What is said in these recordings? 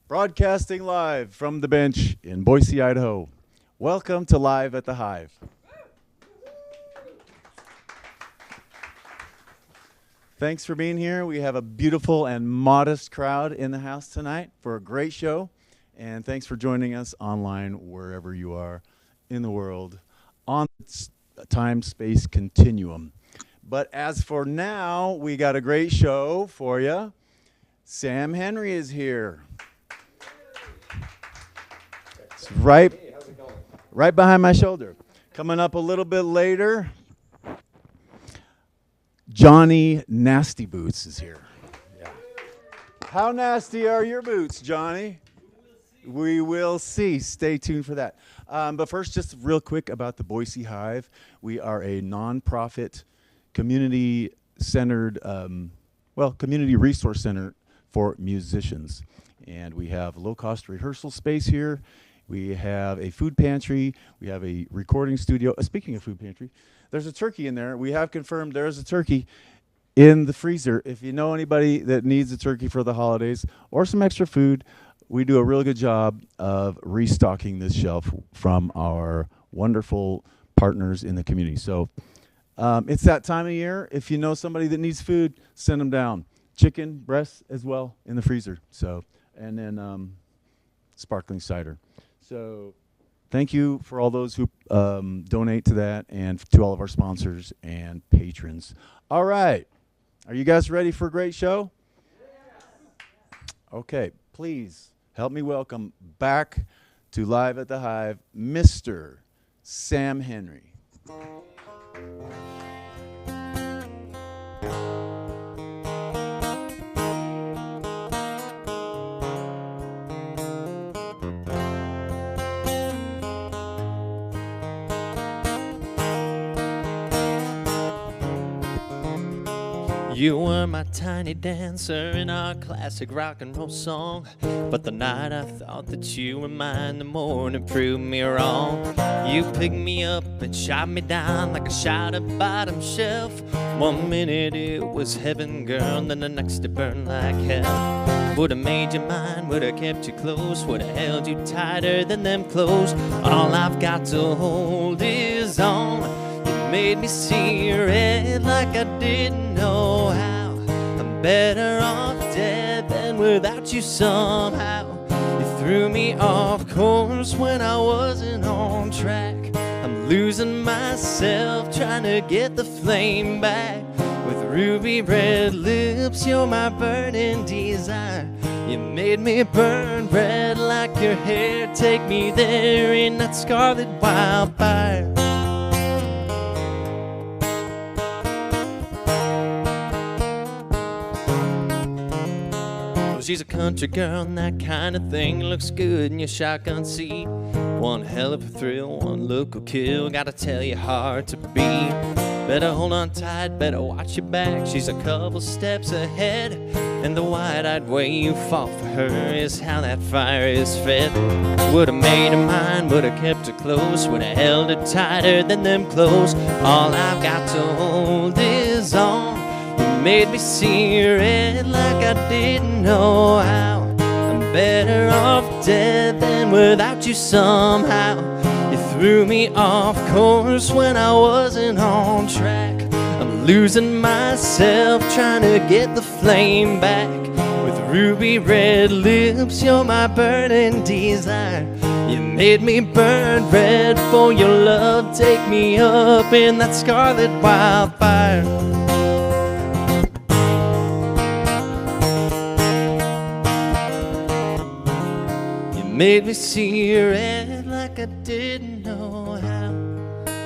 Broadcasting live from the bench in Boise, Idaho. Welcome to Live at the Hive. Thanks for being here. We have a beautiful and modest crowd in the house tonight for a great show. And thanks for joining us online wherever you are in the world on the time-space continuum. But as for now, we got a great show for you. Sam Henry is here. Right behind my shoulder. Coming up a little bit later, Johnny Nasty Boots is here. Yeah. How nasty are your boots, Johnny? We will see. Stay tuned for that. But first, just real quick about the Boise Hive. We are a nonprofit, community-centered, community resource center for musicians. And we have low-cost rehearsal space here. We have a food pantry. We have a recording studio. Speaking of food pantry, there's a turkey in there. We have confirmed there's a turkey in the freezer. If you know anybody that needs a turkey for the holidays or some extra food, we do a real good job of restocking this shelf from our wonderful partners in the community. So it's that time of year. If you know somebody that needs food, send them down. Chicken breasts as well in the freezer. So, and then sparkling cider. So thank you for all those who donate to that and to all of our sponsors and patrons. All right. Are you guys ready for a great show? Okay. Please help me welcome back to Live at the Hive, Mr. Sam Henry. You were my tiny dancer in our classic rock and roll song. But the night I thought that you were mine, the morning proved me wrong. You picked me up and shot me down like a shot at bottom shelf. One minute it was heaven, girl, and then the next it burned like hell. Would've made you mine, would've kept you close, would've held you tighter than them clothes. All I've got to hold is on. Made me see red like I didn't know how. I'm better off dead than without you somehow. You threw me off course when I wasn't on track. I'm losing myself trying to get the flame back. With ruby red lips, you're my burning desire. You made me burn red like your hair. Take me there in that scarlet wildfire. She's a country girl and that kind of thing looks good in your shotgun seat. One hell of a thrill, one look will kill. Gotta tell you, hard to beat. Better hold on tight, better watch your back. She's a couple steps ahead, and the wide-eyed way you fall for her is how that fire is fed. Would've made her mine, would've kept her close, would've held her tighter than them clothes. All I've got to hold is on. You made me see red like I didn't know how. I'm better off dead than without you somehow. You threw me off course when I wasn't on track. I'm losing myself trying to get the flame back. With ruby red lips, you're my burning desire. You made me burn red for your love. Take me up in that scarlet wildfire. You made me see red like I didn't know how.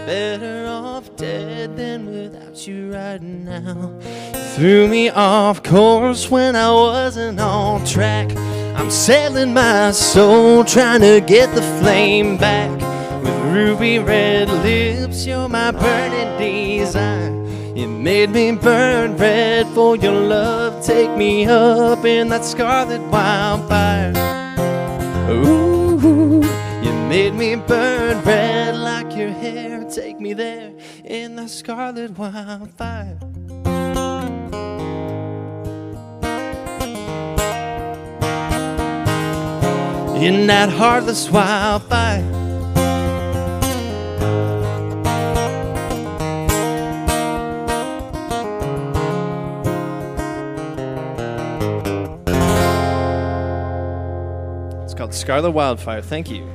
Better off dead than without you right now. Threw me off course when I wasn't on track. I'm selling my soul trying to get the flame back. With ruby red lips, you're my burning desire. You made me burn red for your love. Take me up in that scarlet wildfire. Ooh, you made me burn red like your hair. Take me there in the scarlet wildfire. In that heartless wildfire. It's called Scarlet Wildfire. Thank you.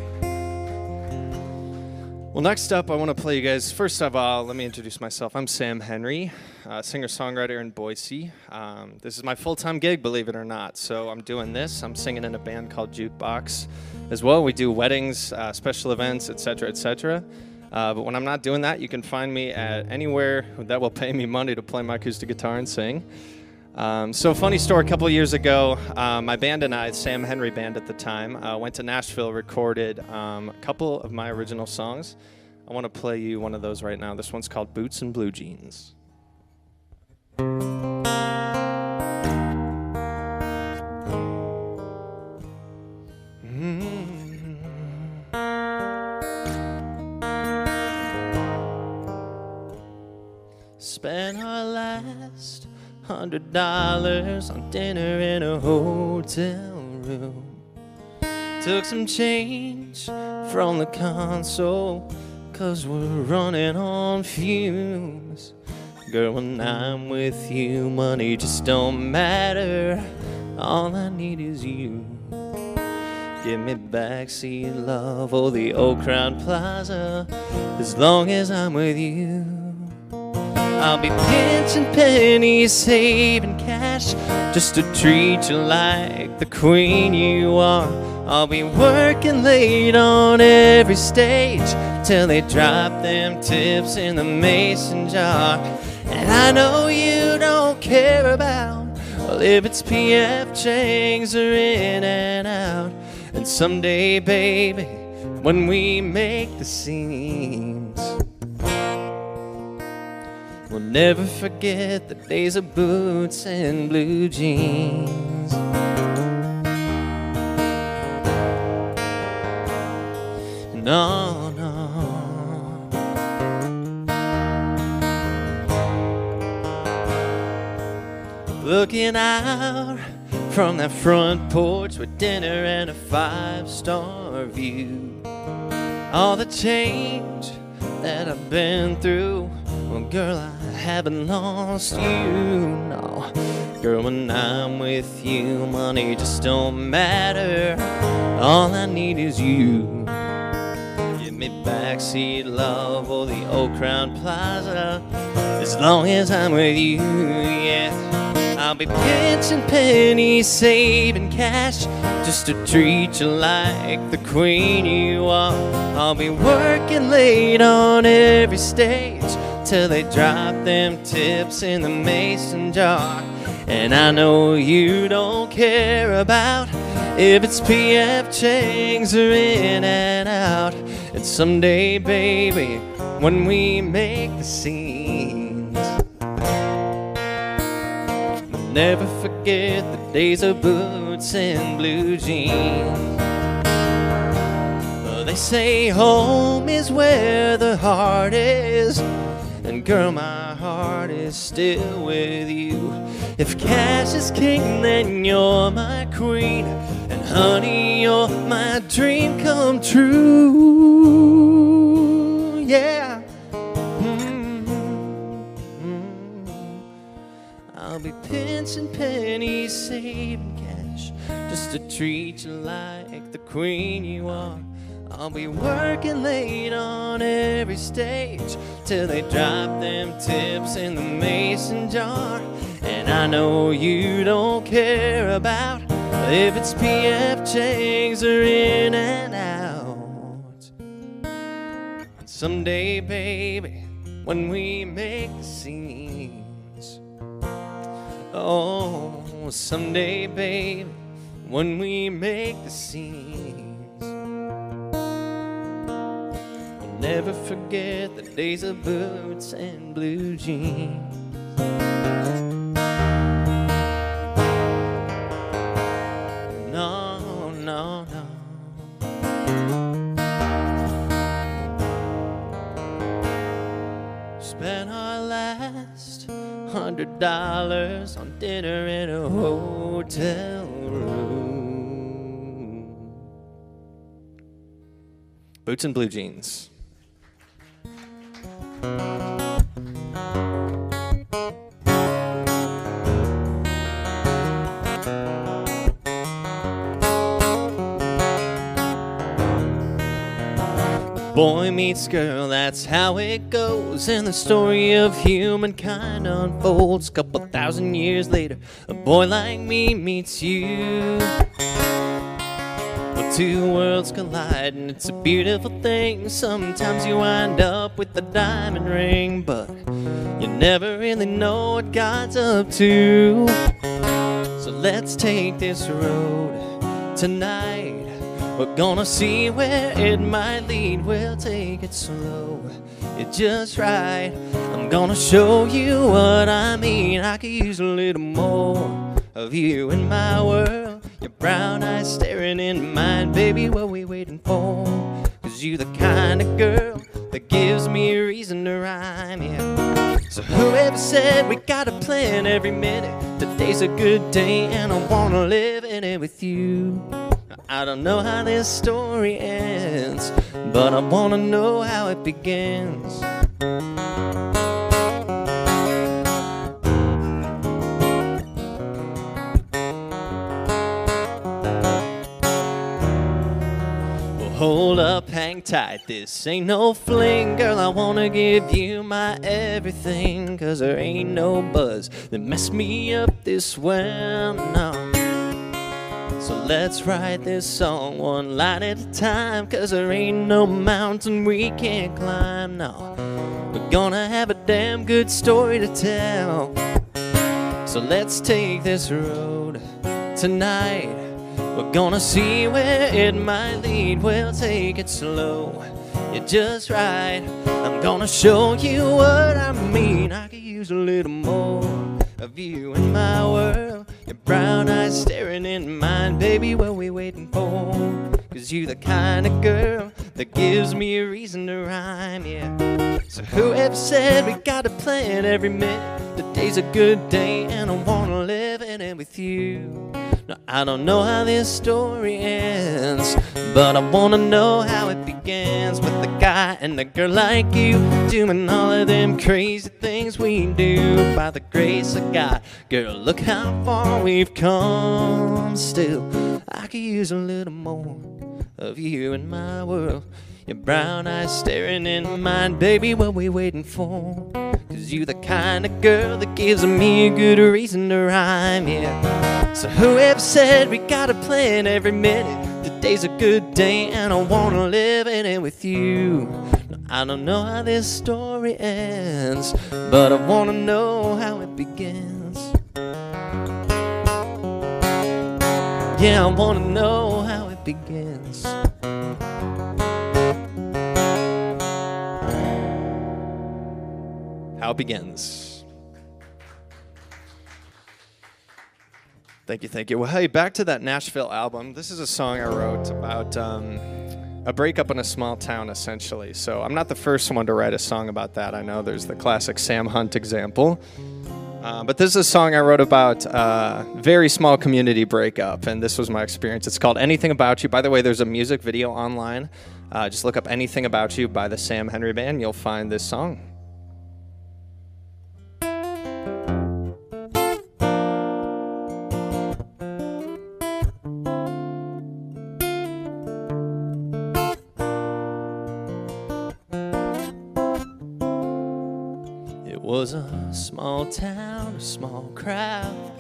Well, next up, I want to play you guys. First of all, let me introduce myself. I'm Sam Henry, singer-songwriter in Boise. This is my full-time gig, believe it or not. So I'm doing this. I'm singing in a band called Jukebox as well. We do weddings, special events, etc., etc. But when I'm not doing that, you can find me at anywhere that will pay me money to play my acoustic guitar and sing. So funny story, a couple of years ago, my band and I, Sam Henry Band at the time, went to Nashville, recorded a couple of my original songs. I want to play you one of those right now. This one's called Boots and Blue Jeans. Spent our last $100 on dinner in a hotel room. Took some change from the console, 'cause we're running on fumes. Girl, when I'm with you, money just don't matter. All I need is you. Give me backseat love or the old Crown Plaza, as long as I'm with you. I'll be pinching pennies, saving cash, just to treat you like the queen you are. I'll be working late on every stage till they drop them tips in the mason jar. And I know you don't care about, well, if it's PF Chang's or in and out. And someday, baby, when we make the scenes, we'll never forget the days of boots and blue jeans. No, no. Looking out from that front porch with dinner and a 5-star view. All the change that I've been through, well, girl, I haven't lost you, no. Girl, when I'm with you, money just don't matter. All I need is you. Give me backseat love or the old Crown Plaza, as long as I'm with you, yeah. I'll be pinching pennies, saving cash, just to treat you like the queen you are. I'll be working late on every stage till they drop them tips in the mason jar. And I know you don't care about if it's PF Chang's or in and out. And someday, baby, when we make the scenes, we'll never forget the days of boots and blue jeans. Well, they say home is where the heart is, and girl, my heart is still with you. If cash is king, then you're my queen, and honey, you're my dream come true. yeah. I'll be pinching pennies, saving cash, just to treat you like the queen you are. I'll be working late on every stage till they drop them tips in the mason jar. And I know you don't care about if it's PF Chang's or in and out. And someday, baby, when we make the scenes, oh, someday, baby, when we make the scenes, we'll never forget the days of boots and blue jeans. No, no, no. Spent our last $100 on dinner in a hotel room. Boots and blue jeans. Boy meets girl, that's how it goes, and the story of humankind unfolds. Couple thousand years later, a boy like me meets you. Well, two worlds collide, and it's a beautiful thing. Sometimes you wind up with a diamond ring, but you never really know what God's up to. So let's take this road tonight. We're gonna see where it might lead. We'll take it slow, it's just right. I'm gonna show you what I mean. I could use a little more of you in my world. Your brown eyes staring in mine, baby, what we waiting for? 'Cause you the kind of girl that gives me a reason to rhyme, yeah. So whoever said we gotta plan every minute, today's a good day and I wanna live in it with you. I don't know how this story ends, but I wanna know how it begins. Well, hold up, hang tight, this ain't no fling. Girl, I wanna give you my everything, 'cause there ain't no buzz that messed me up this well, no. So let's write this song one line at a time, 'cause there ain't no mountain we can't climb, no. We're gonna have a damn good story to tell. So let's take this road tonight. We're gonna see where it might lead. We'll take it slow, you're just right. I'm gonna show you what I mean. I could use a little more of you in my world. Your brown eyes staring in mine, baby, what we waiting for? 'Cause you the kind of girl that gives me a reason to rhyme, yeah. So whoever said we gotta plan every minute, today's a good day and I wanna live in it with you. Now I don't know how this story ends, but I wanna know how it begins. With a guy and a girl like you, doing all of them crazy things we do. By the grace of God, girl, look how far we've come. Still, I could use a little more of you in my world. Your brown eyes staring in mine, baby, what we waiting for? 'Cause you the kind of girl that gives me a good reason to rhyme, yeah. So whoever said we gotta plan every minute, today's a good day and I wanna live in it with you. Now, I don't know how this story ends, but I wanna know how it begins. Yeah, I wanna know how it begins. How it begins. Thank you, thank you. Well, hey, back to that Nashville album. This is a song I wrote about a breakup in a small town, essentially. So I'm not the first one to write a song about that. I know there's the classic Sam Hunt example. But this is a song I wrote about a very small community breakup, and this was my experience. It's called Anything About You. By the way, there's a music video online. Just look up Anything About You by the Sam Henry Band. You'll find this song. It was a small town, a small crowd,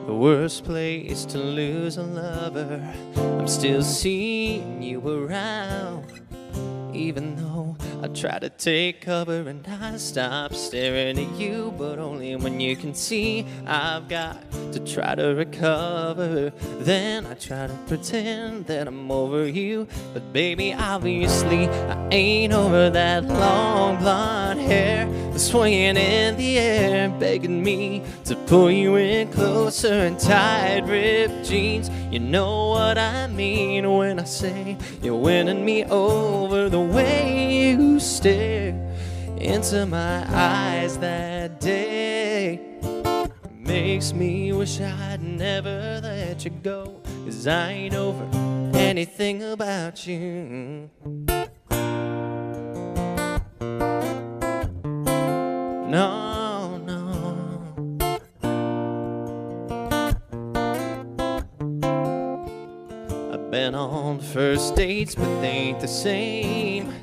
the worst place to lose a lover. I'm still seeing you around, even though I try to take cover and I stop staring at you, but only when you can see I've got to try to recover. Then I try to pretend that I'm over you, but baby, obviously I ain't over that long blonde hair swinging in the air, begging me to pull you in closer, and tight ripped jeans. You know what I mean when I say you're winning me over. The way you stare into my eyes that day makes me wish I'd never let you go, 'cause I ain't over anything about you. No, no. I've been on first dates, but they ain't the same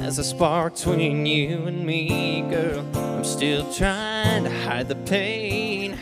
as a spark between you and me, girl. I'm still trying to hide the pain,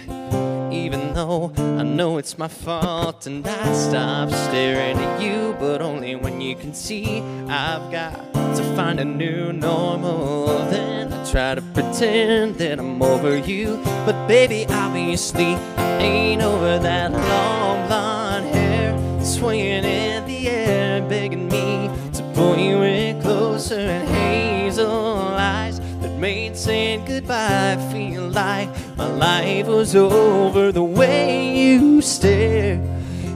even though I know it's my fault, and I stop staring at you, but only when you can see I've got to find a new normal. Then I try to pretend that I'm over you, but baby, obviously I ain't over that long blonde hair swinging in the air, begging me to pull you in closer, and hazel eyes that made saying goodbye feel like my life was over. The way you stare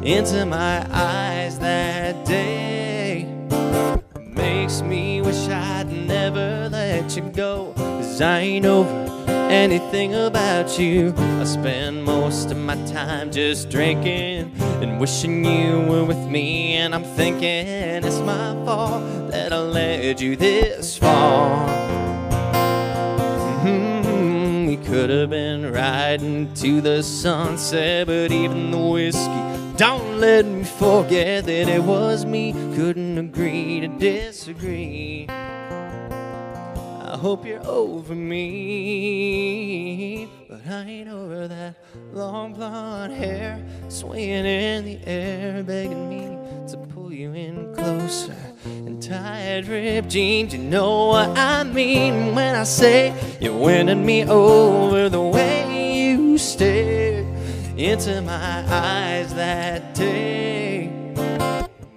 into my eyes that day makes me wish I'd never let you go, 'cause I ain't over anything about you. I spend most of my time just drinking and wishing you were with me, and I'm thinking it's my fault that I led you this far. We could have been riding to the sunset, but even the whiskey don't let me forget that it was me. Couldn't agree to disagree. I hope you're over me, but I ain't over that long blonde hair swaying in the air, begging me to pull you in closer, and tight ripped jeans. You know what I mean when I say you're winning me over. The way you stared into my eyes that day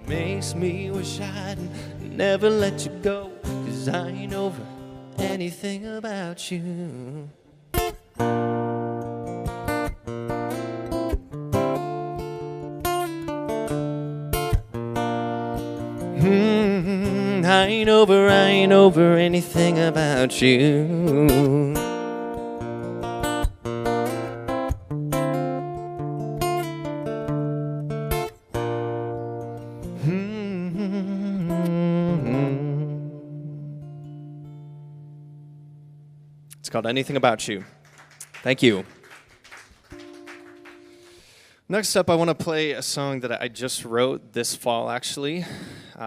makes me wish I'd never let you go, 'cause I ain't over anything about you. I ain't over anything about you. It's called Anything About You. Thank you. Next up, I want to play a song that I just wrote this fall, actually.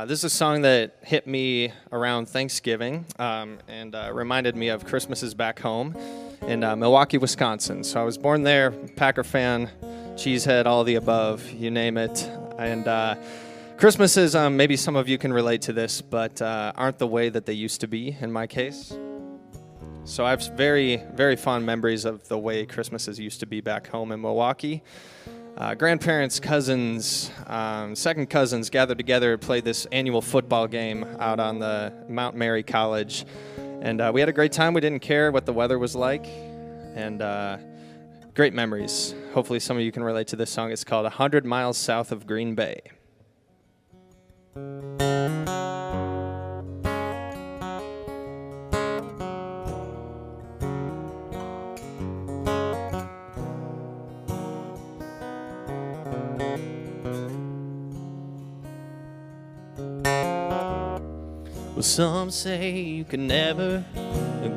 This is a song that hit me around Thanksgiving and reminded me of Christmases back home in Milwaukee, Wisconsin. So I was born there, Packer fan, cheesehead, all the above, you name it. And Christmases, maybe some of you can relate to this, but aren't the way that they used to be in my case. So I have very, very fond memories of the way Christmases used to be back home in Milwaukee. Grandparents, cousins, second cousins gathered together and played this annual football game out on the Mount Mary College. And we had a great time. We didn't care what the weather was like. And great memories. Hopefully some of you can relate to this song. It's called 100 Miles South of Green Bay. Well, some say you can never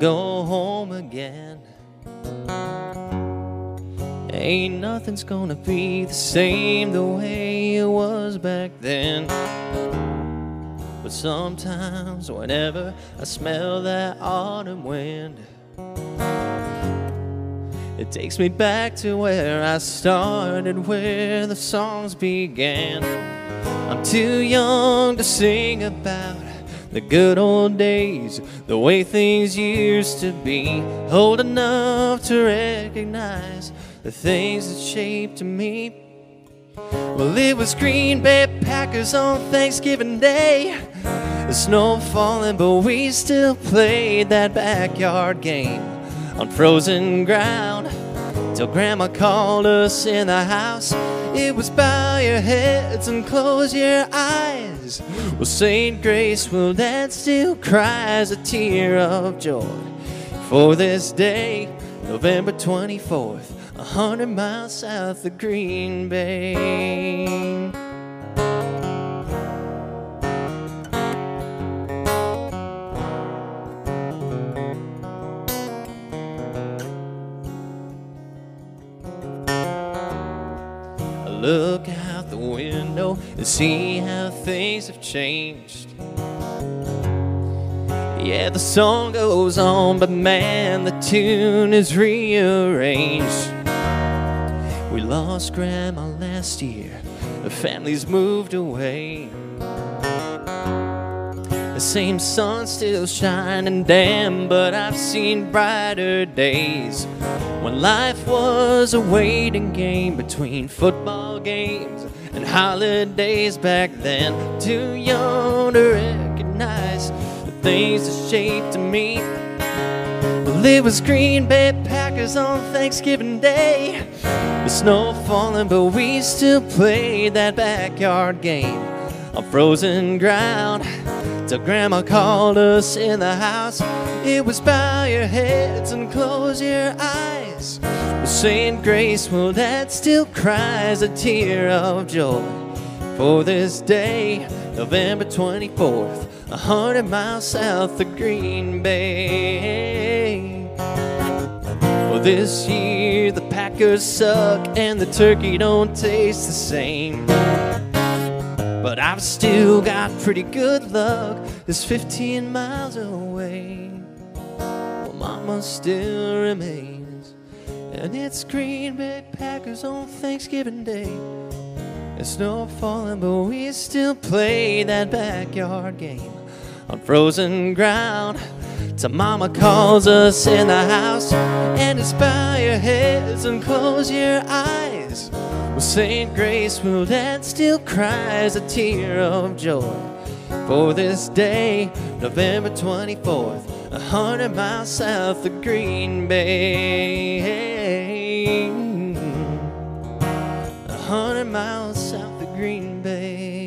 go home again. Ain't nothing's gonna be the same the way it was back then. But sometimes whenever I smell that autumn wind, it takes me back to where I started, where the songs began. I'm too young to sing about the good old days, the way things used to be, old enough to recognize the things that shaped me. Well, it was Green Bay Packers on Thanksgiving Day. The snow falling, but we still played that backyard game on frozen ground till Grandma called us in the house. It was bow your heads and close your eyes. Well, St. Grace, well, Dad still cries a tear of joy for this day, November 24th, 100 miles south of Green Bay. Look out the window and see how things have changed. Yeah, the song goes on, but man, the tune is rearranged. We lost Grandma last year, the family's moved away. The same sun's still shining, damn, but I've seen brighter days when life was a waiting game between football games and holidays back then. Too young to recognize the things that shaped me. Well, it was Green Bay Packers on Thanksgiving Day. The snow falling, but we still played that backyard game on frozen ground till Grandma called us in the house. It was bow your heads and close your eyes. Well, St. Grace, well, Dad still cries a tear of joy for this day, November 24th, 100 miles south of Green Bay. Well, this year the Packers suck and the turkey don't taste the same, but I've still got pretty good luck. It's 15 miles away. Well, Mama still remains, and it's Green Bay Packers on Thanksgiving Day. It's snow falling, but we still play that backyard game on frozen ground till Mama calls us in the house. And it's bow your heads and close your eyes. Well, St. Grace, well, Dad still cries a tear of joy for this day, November 24th, 100 miles south of Green Bay. 100 miles south of Green Bay.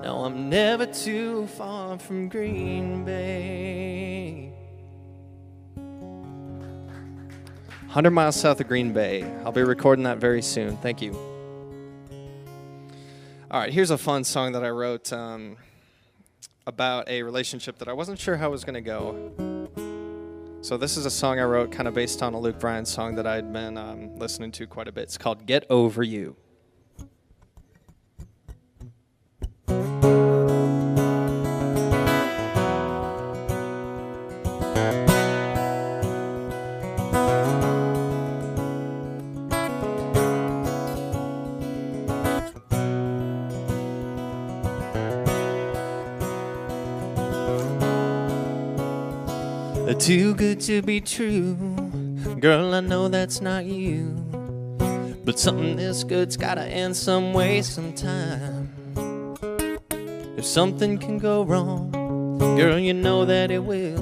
No, I'm never too far from Green Bay. 100 miles south of Green Bay. I'll be recording that very soon. Thank you. All right, here's a fun song that I wrote about a relationship that I wasn't sure how it was going to go. So this is a song I wrote kind of based on a Luke Bryan song that I'd been listening to quite a bit. It's called Get Over You. Too good to be true, girl, I know that's not you, but something this good's gotta end some way, sometime. If something can go wrong, girl, you know that it will.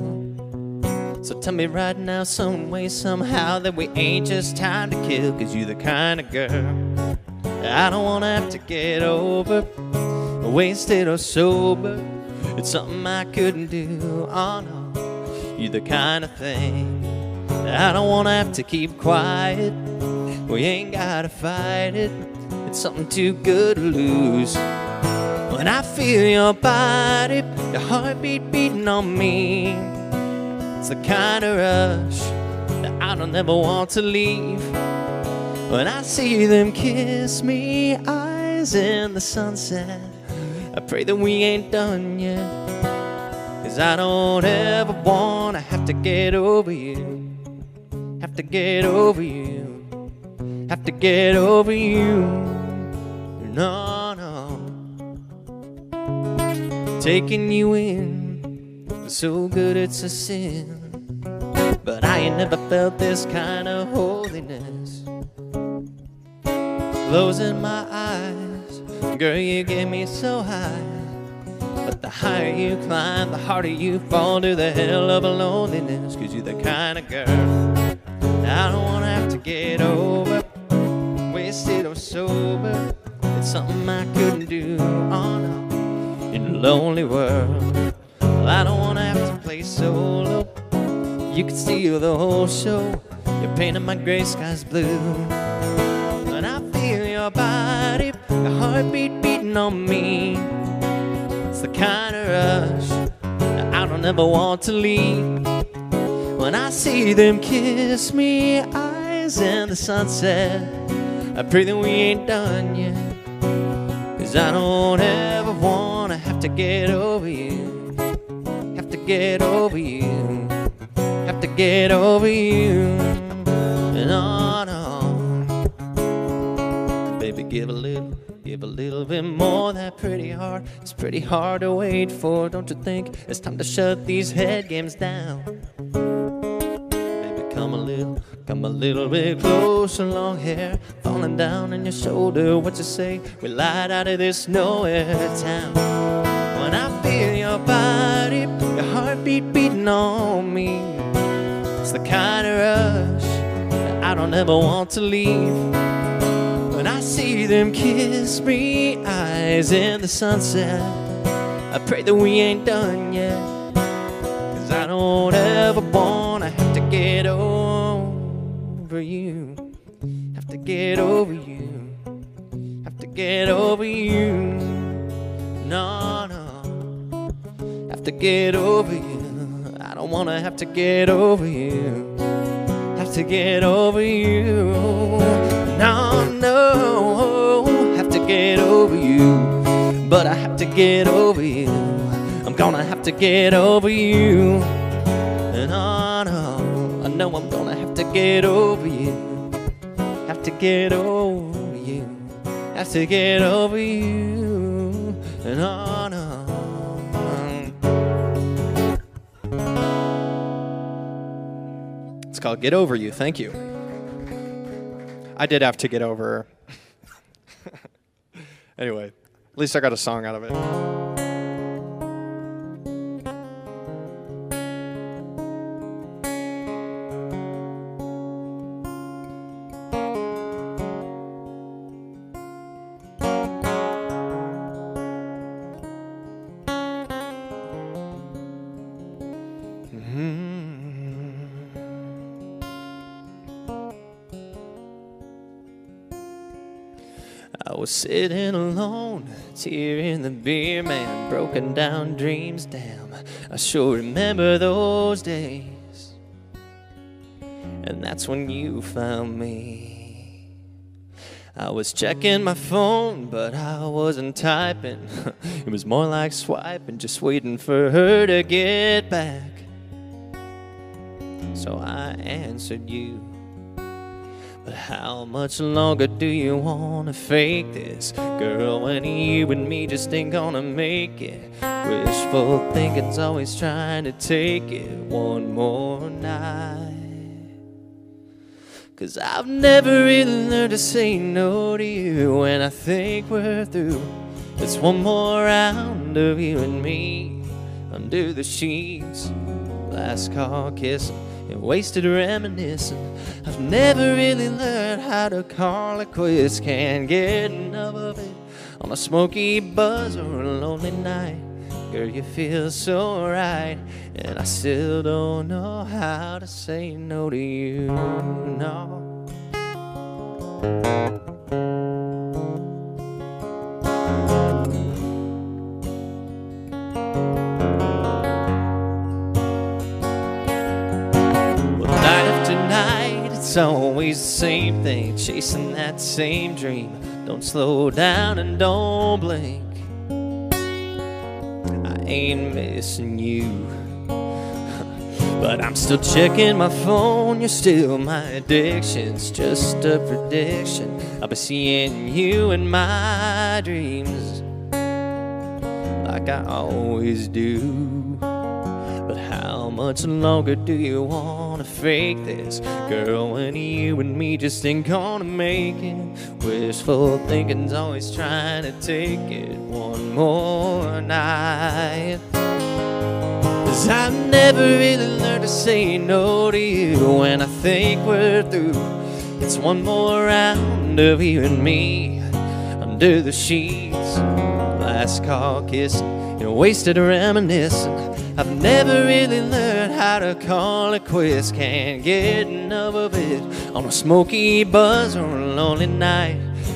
So tell me right now, some way, somehow, that we ain't just time to kill. 'Cause you're the kind of girl I don't wanna have to get over, wasted or sober. It's something I couldn't do, oh no. You're the kind of thing I don't wanna have to keep quiet. We ain't gotta fight it. It's something too good to lose. When I feel your body, your heartbeat beating on me, it's the kind of rush that I don't ever want to leave. When I see them kiss me, eyes in the sunset, I pray that we ain't done yet. 'Cause I don't ever wanna have to get over you. Have to get over you. Have to get over you. No, no. Taking you in, so good it's a sin. But I ain't never felt this kind of holiness. Closing my eyes, girl, you get me so high. But the higher you climb, the harder you fall to the hell of a loneliness. 'Cause you're the kind of girl I don't wanna have to get over, wasted or sober. It's something I couldn't do on in a lonely world. Well, I don't wanna have to play solo. You could steal the whole show. You're painting my gray skies blue. When I feel your body, your heartbeat beating on me, it's the kind of rush that I don't ever want to leave. When I see them kiss me, eyes in the sunset, I pray that we ain't done yet. 'Cause I don't ever wanna have to get over you. Have to get over you. Have to get over you. And on. Baby, give a little bit more. That pretty heart, it's pretty hard to wait for. Don't you think it's time to shut these head games down? Baby, come a little bit closer. Long hair falling down on your shoulder. What you say? We light out of this nowhere town. When I feel your body, your heartbeat beating on me, it's the kind of rush that I don't ever want to leave. When I see them kiss me, eyes in the sunset, I pray that we ain't done yet. 'Cause I don't ever wanna have to get over you. Have to get over you. Have to get over you. No, no. Have to get over you. I don't wanna have to get over you. Have to get over you. No, no. Have to get over you. But I have to get over you. I'm gonna have to get over you. And on, I know I'm gonna have to get over you. Have to get over you. Have to get over you. And on. It's called Get Over You. Thank you. I did have to get over her. Anyway, at least I got a song out of it. I was sitting alone, tear in the beer, man, broken down dreams, damn. I sure remember those days. And that's when you found me. I was checking my phone, but I wasn't typing. It was more like swiping, just waiting for her to get back. So I answered you. But how much longer do you wanna fake this? Girl, when you and me just ain't gonna make it. Wishful thinking's always trying to take it one more night. 'Cause I've never really learned to say no to you. When I think we're through, it's one more round of you and me under the sheets. Last call kissing and wasted reminiscing. I've never really learned how to call it quits. Can't get enough of it on a smoky buzz or a lonely night. Girl, you feel so right, and I still don't know how to say no to you, no. it's always the same thing, chasing that same dream. Don't slow down and don't blink. I ain't missing you, but I'm still checking my phone. You're still my addiction's just a prediction. I'll be seeing you in my dreams like I always do. But how much longer do you wanna fake this, girl, when you and me just ain't gonna make it? Wishful thinking's always trying to take it one more night. 'Cause I've never really learned to say no to you when I think we're through. It's one more round of you and me under the sheets. Last call kissing, wasted reminiscing. I've never really learned how to call it quits. Can't get enough of it on a smoky buzz or a lonely night.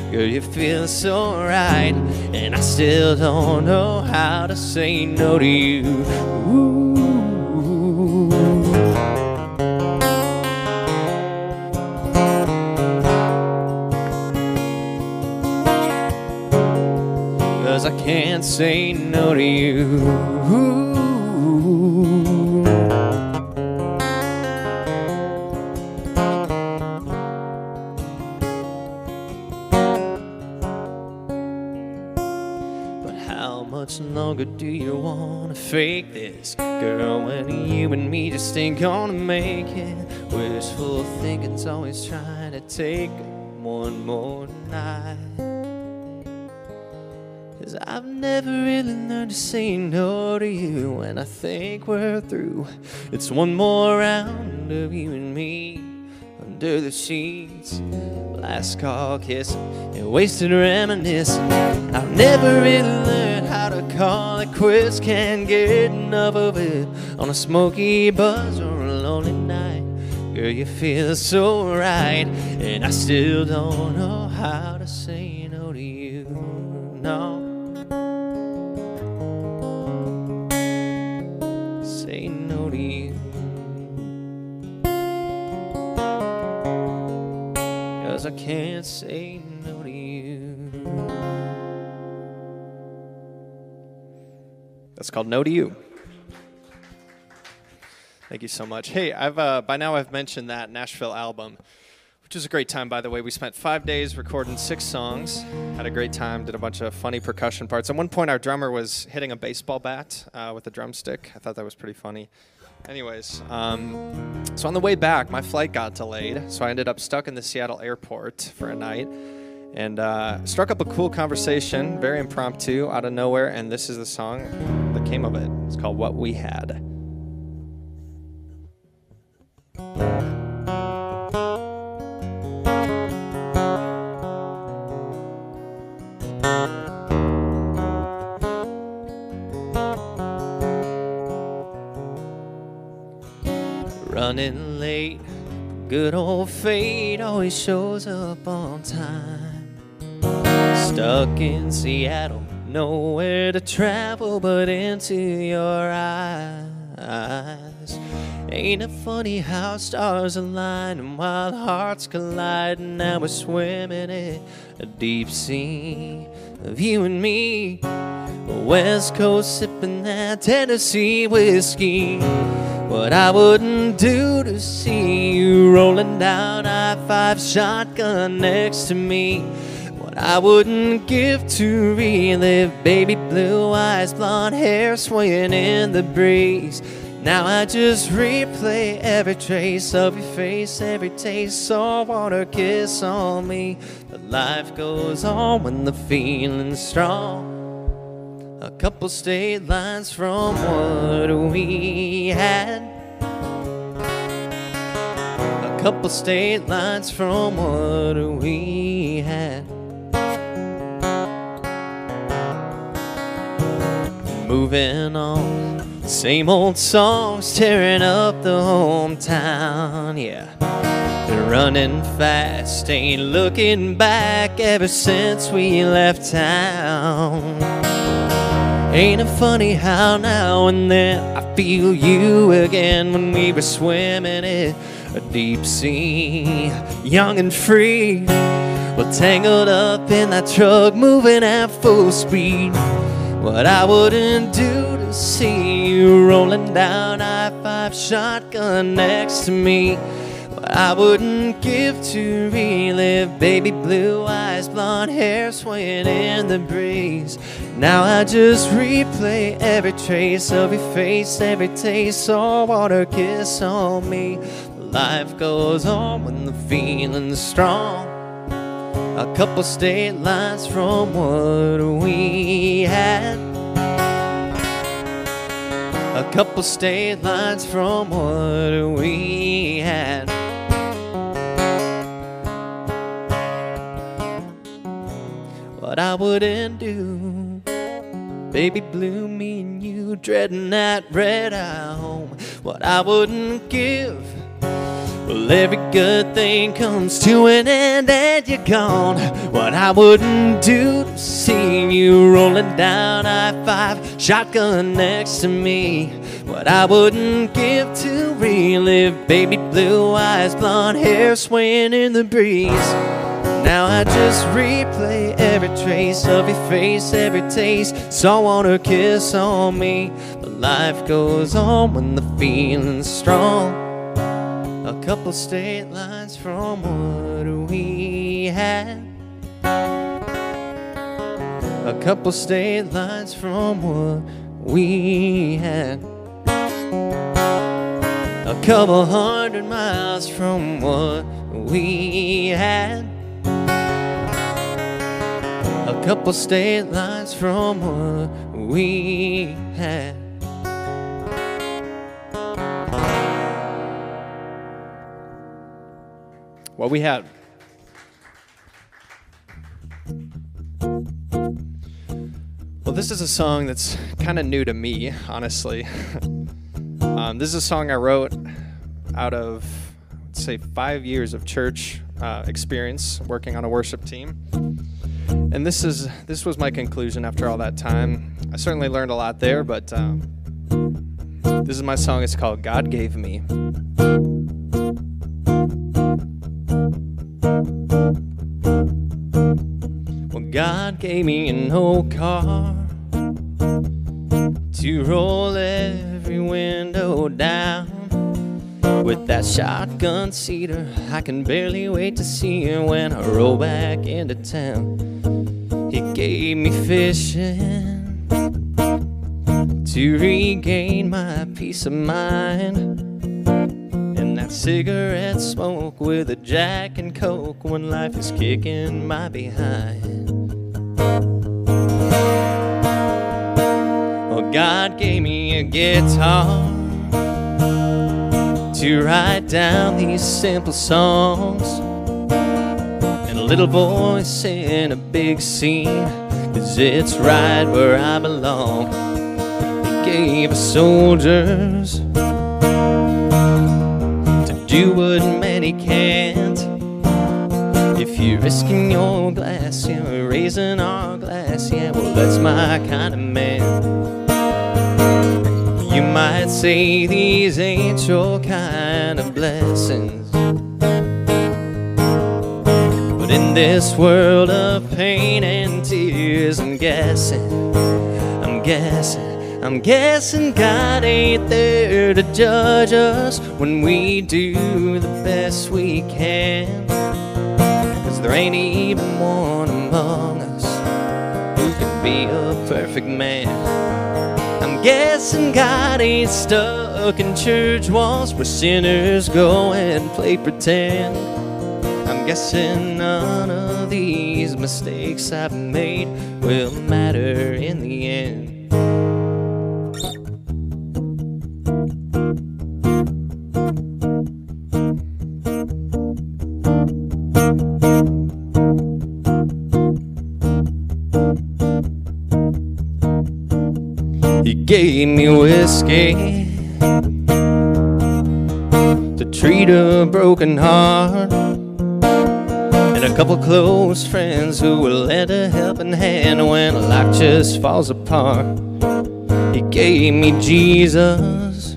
Girl, you feel so right, and I still don't know how to say no to you. Ooh. 'Cause I can't say no to you. Ooh. Much longer do you wanna fake this, girl, when you and me just ain't gonna make it? Wishful thinking's always trying to take one more night. 'Cause I've never really learned to say no to you when I think we're through. It's one more round of you and me under the sheets. Last call kissing and wasted reminiscing. I've never really learned how to call it quits. Can't get enough of it on a smoky buzz or a lonely night. Girl, you feel so right, and I still don't know how to say no to you. No. Say no to you. 'Cause I can't say no to you. That's called No to You. Thank you so much. Hey, by now I've mentioned that Nashville album, which was a great time, by the way. We spent 5 days recording 6 songs, had a great time, did a bunch of funny percussion parts. At one point, our drummer was hitting a baseball bat with a drumstick. I thought that was pretty funny. Anyways, so on the way back, my flight got delayed, so I ended up stuck in the Seattle airport for a night, and struck up a cool conversation, very impromptu, out of nowhere, and this is the song that came of it. It's called What We Had. Running late, good old fate always shows up on time. Stuck in Seattle, nowhere to travel but into your eyes. Ain't it funny how stars align and wild hearts collide, and now we're swimming in a deep sea of you and me. West Coast sipping that Tennessee whiskey. What I wouldn't do to see you rolling down I-5 shotgun next to me. What I wouldn't give to relive baby blue eyes, blonde hair swaying in the breeze. Now I just replay every trace of your face, every taste, saltwater kiss on me. But life goes on when the feeling's strong. A couple state lines from what we had. A couple state lines from what we had. Moving on, same old songs tearing up the hometown, yeah. Been running fast, ain't looking back ever since we left town. Ain't it funny how now and then I feel you again when we were swimming in a deep sea, young and free. Well, tangled up in that truck, moving at full speed. What I wouldn't do to see you rolling down I-5 shotgun next to me. What I wouldn't give to relive baby blue eyes, blonde hair swaying in the breeze. Now I just replay every trace of your face, every taste, saltwater kiss on me. Life goes on when the feeling's strong. A couple state lines from what we had. A couple state lines from what we had. What I wouldn't do, baby blue, me and you, dreading that red-eye home. What I wouldn't give, well, every good thing comes to an end and you're gone. What I wouldn't do to see you rolling down I-5, shotgun next to me. What I wouldn't give to relive baby blue eyes, blonde hair swaying in the breeze. Now I just replay every trace of your face, every taste, saltwater kiss on me. But life goes on when the feeling's strong. A couple state lines from what we had. A couple state lines from what we had. A couple 100 miles from what we had. A couple state lines from what we had. What we had. Well, this is a song that's kind of new to me, honestly. This is a song I wrote out of, let's say, 5 years of church experience working on a worship team. And this was my conclusion after all that time. I certainly learned a lot there, but this is my song. It's called God Gave Me. Well, God gave me an old car to roll every window down. With that shotgun cedar, I can barely wait to see her when I roll back into town. He gave me fishing to regain my peace of mind, and that cigarette smoke with a Jack and Coke when life is kicking my behind. Well, God gave me a guitar to write down these simple songs, and a little voice in a big scene, 'cause it's right where I belong. He gave us soldiers to do what many can't. If you're risking your glass, you're raising our glass, yeah, well, that's my kind of man. You might say these ain't your kind of blessings, but in this world of pain and tears, I'm guessing God ain't there to judge us when we do the best we can. 'Cause there ain't even one among us who can be a perfect man. I'm guessing God ain't stuck in church walls where sinners go and play pretend. I'm guessing none of these mistakes I've made will matter in the end. He gave me whiskey to treat a broken heart, and a couple close friends who will lend a helping hand when life just falls apart. He gave me Jesus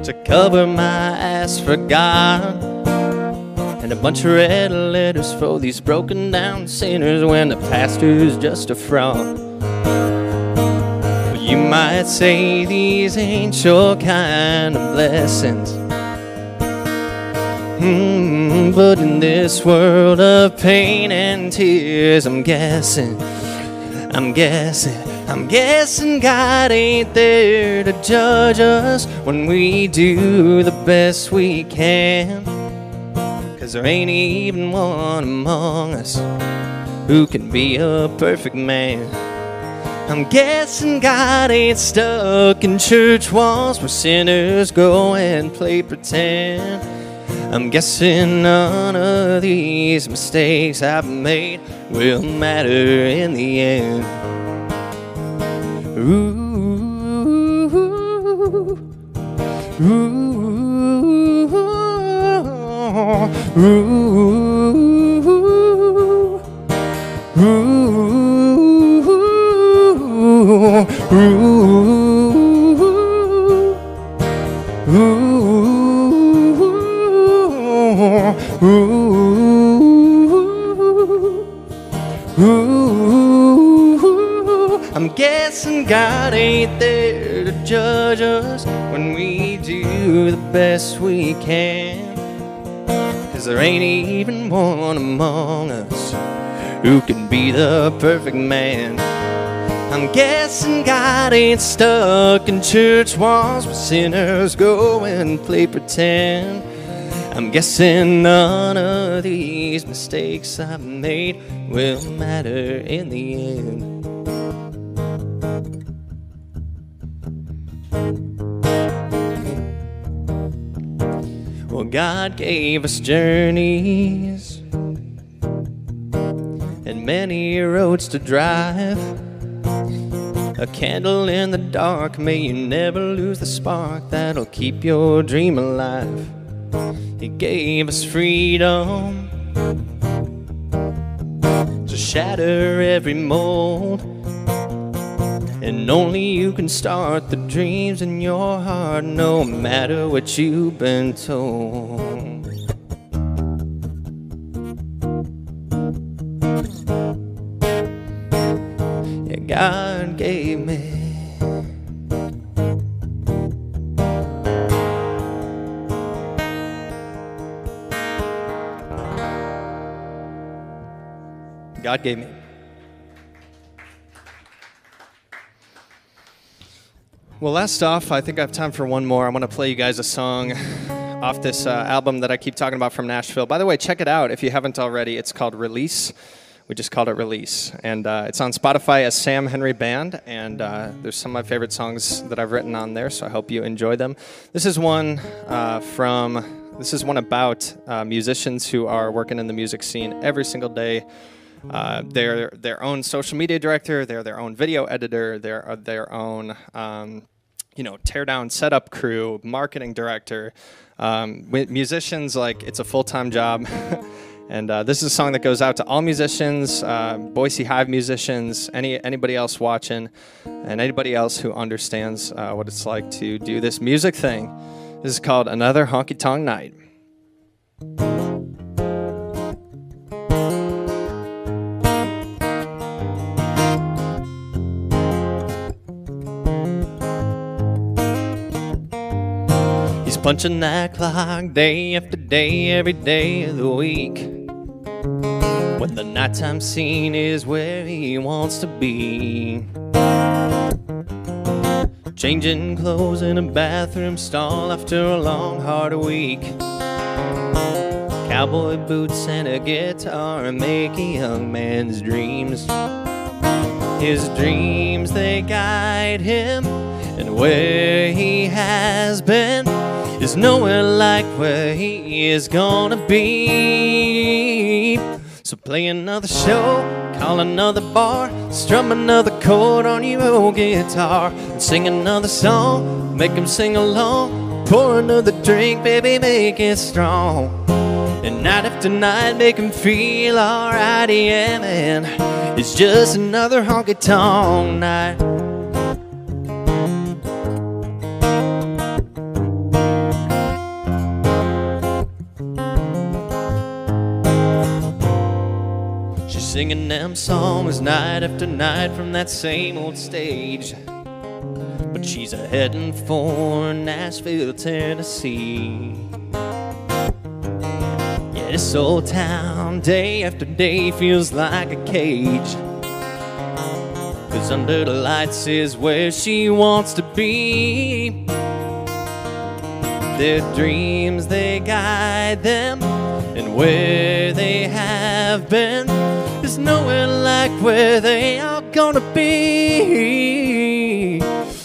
to cover my ass for God, and a bunch of red letters for these broken down sinners when the pastor's just a fraud. Well, you might say these ain't your kind of blessings, but in this world of pain and tears, I'm guessing God ain't there to judge us when we do the best we can. 'Cause there ain't even one among us who can be a perfect man. I'm guessing God ain't stuck in church walls where sinners go and play pretend. I'm guessing none of these mistakes I've made will matter in the end. Ooh, ooh, ooh, I'm guessing God ain't there to judge us when we do the best we can. 'Cause there ain't even one among us who can be the perfect man. I'm guessing God ain't stuck in church walls where sinners go and play pretend. I'm guessing none of these mistakes I've made will matter in the end. Well, God gave us journeys and many roads to drive. A candle in the dark, may you never lose the spark that'll keep your dream alive. He gave us freedom to shatter every mold, and only you can start the dreams in your heart, no matter what you've been told. Yeah, God gave me God gave me. Well, last off, I think I have time for one more. I want to play you guys a song off this album that I keep talking about from Nashville. By the way, check it out if you haven't already. It's called Release. We just called it Release. And it's on Spotify as Sam Henry Band. And there's some of my favorite songs that I've written on there, so I hope you enjoy them. This is one about musicians who are working in the music scene every single day. They're their own social media director, they're their own video editor, they're their own tear down setup crew, marketing director. With musicians, like, it's a full-time job. And this is a song that goes out to all musicians, Boise Hive musicians, anybody else watching, and anybody else who understands what it's like to do this music thing. This is called Another Honky Tonk Night. Punching that clock day after day, every day of the week. When the nighttime scene is where he wants to be. Changing clothes in a bathroom stall after a long, hard week. Cowboy boots and a guitar make a young man's dreams. His dreams, they guide him, and where he has been is nowhere like where he is gonna be. So play another show, call another bar, strum another chord on your old guitar, and sing another song, make him sing along. Pour another drink, baby, make it strong. And night after night, make him feel alright, yeah, man. It's just another honky-tonk night. singing them songs night after night from that same old stage. But she's a heading for Nashville, Tennessee. Yeah, this old town day after day feels like a cage, 'cause under the lights is where she wants to be. Their dreams, they guide them, and where they have been is nowhere like where they are gonna be.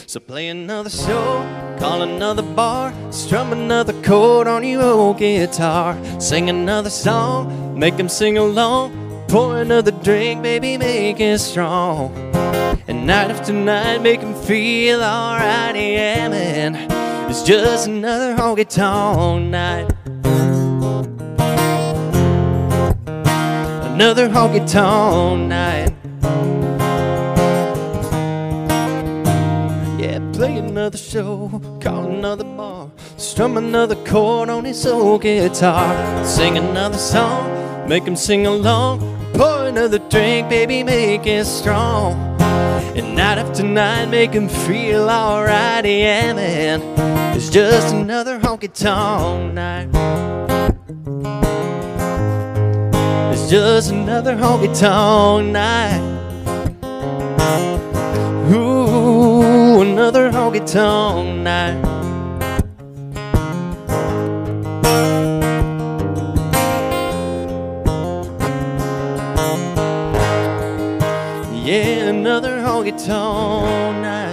So play another show, call another bar, strum another chord on your old guitar, sing another song, make them sing along, pour another drink, baby, make it strong. And night after night, make them feel alright, yeah, man. It's just another honky-tonk night. Another honky-tonk night. Yeah, play another show, call another bar, strum another chord on his old guitar, sing another song, make him sing along, pour another drink, baby, make it strong. And night after night, make him feel alright, yeah, man. It's just another honky-tonk night. It's just another honky-tonk night. Ooh, another honky-tonk night. Yeah, another honky-tonk night.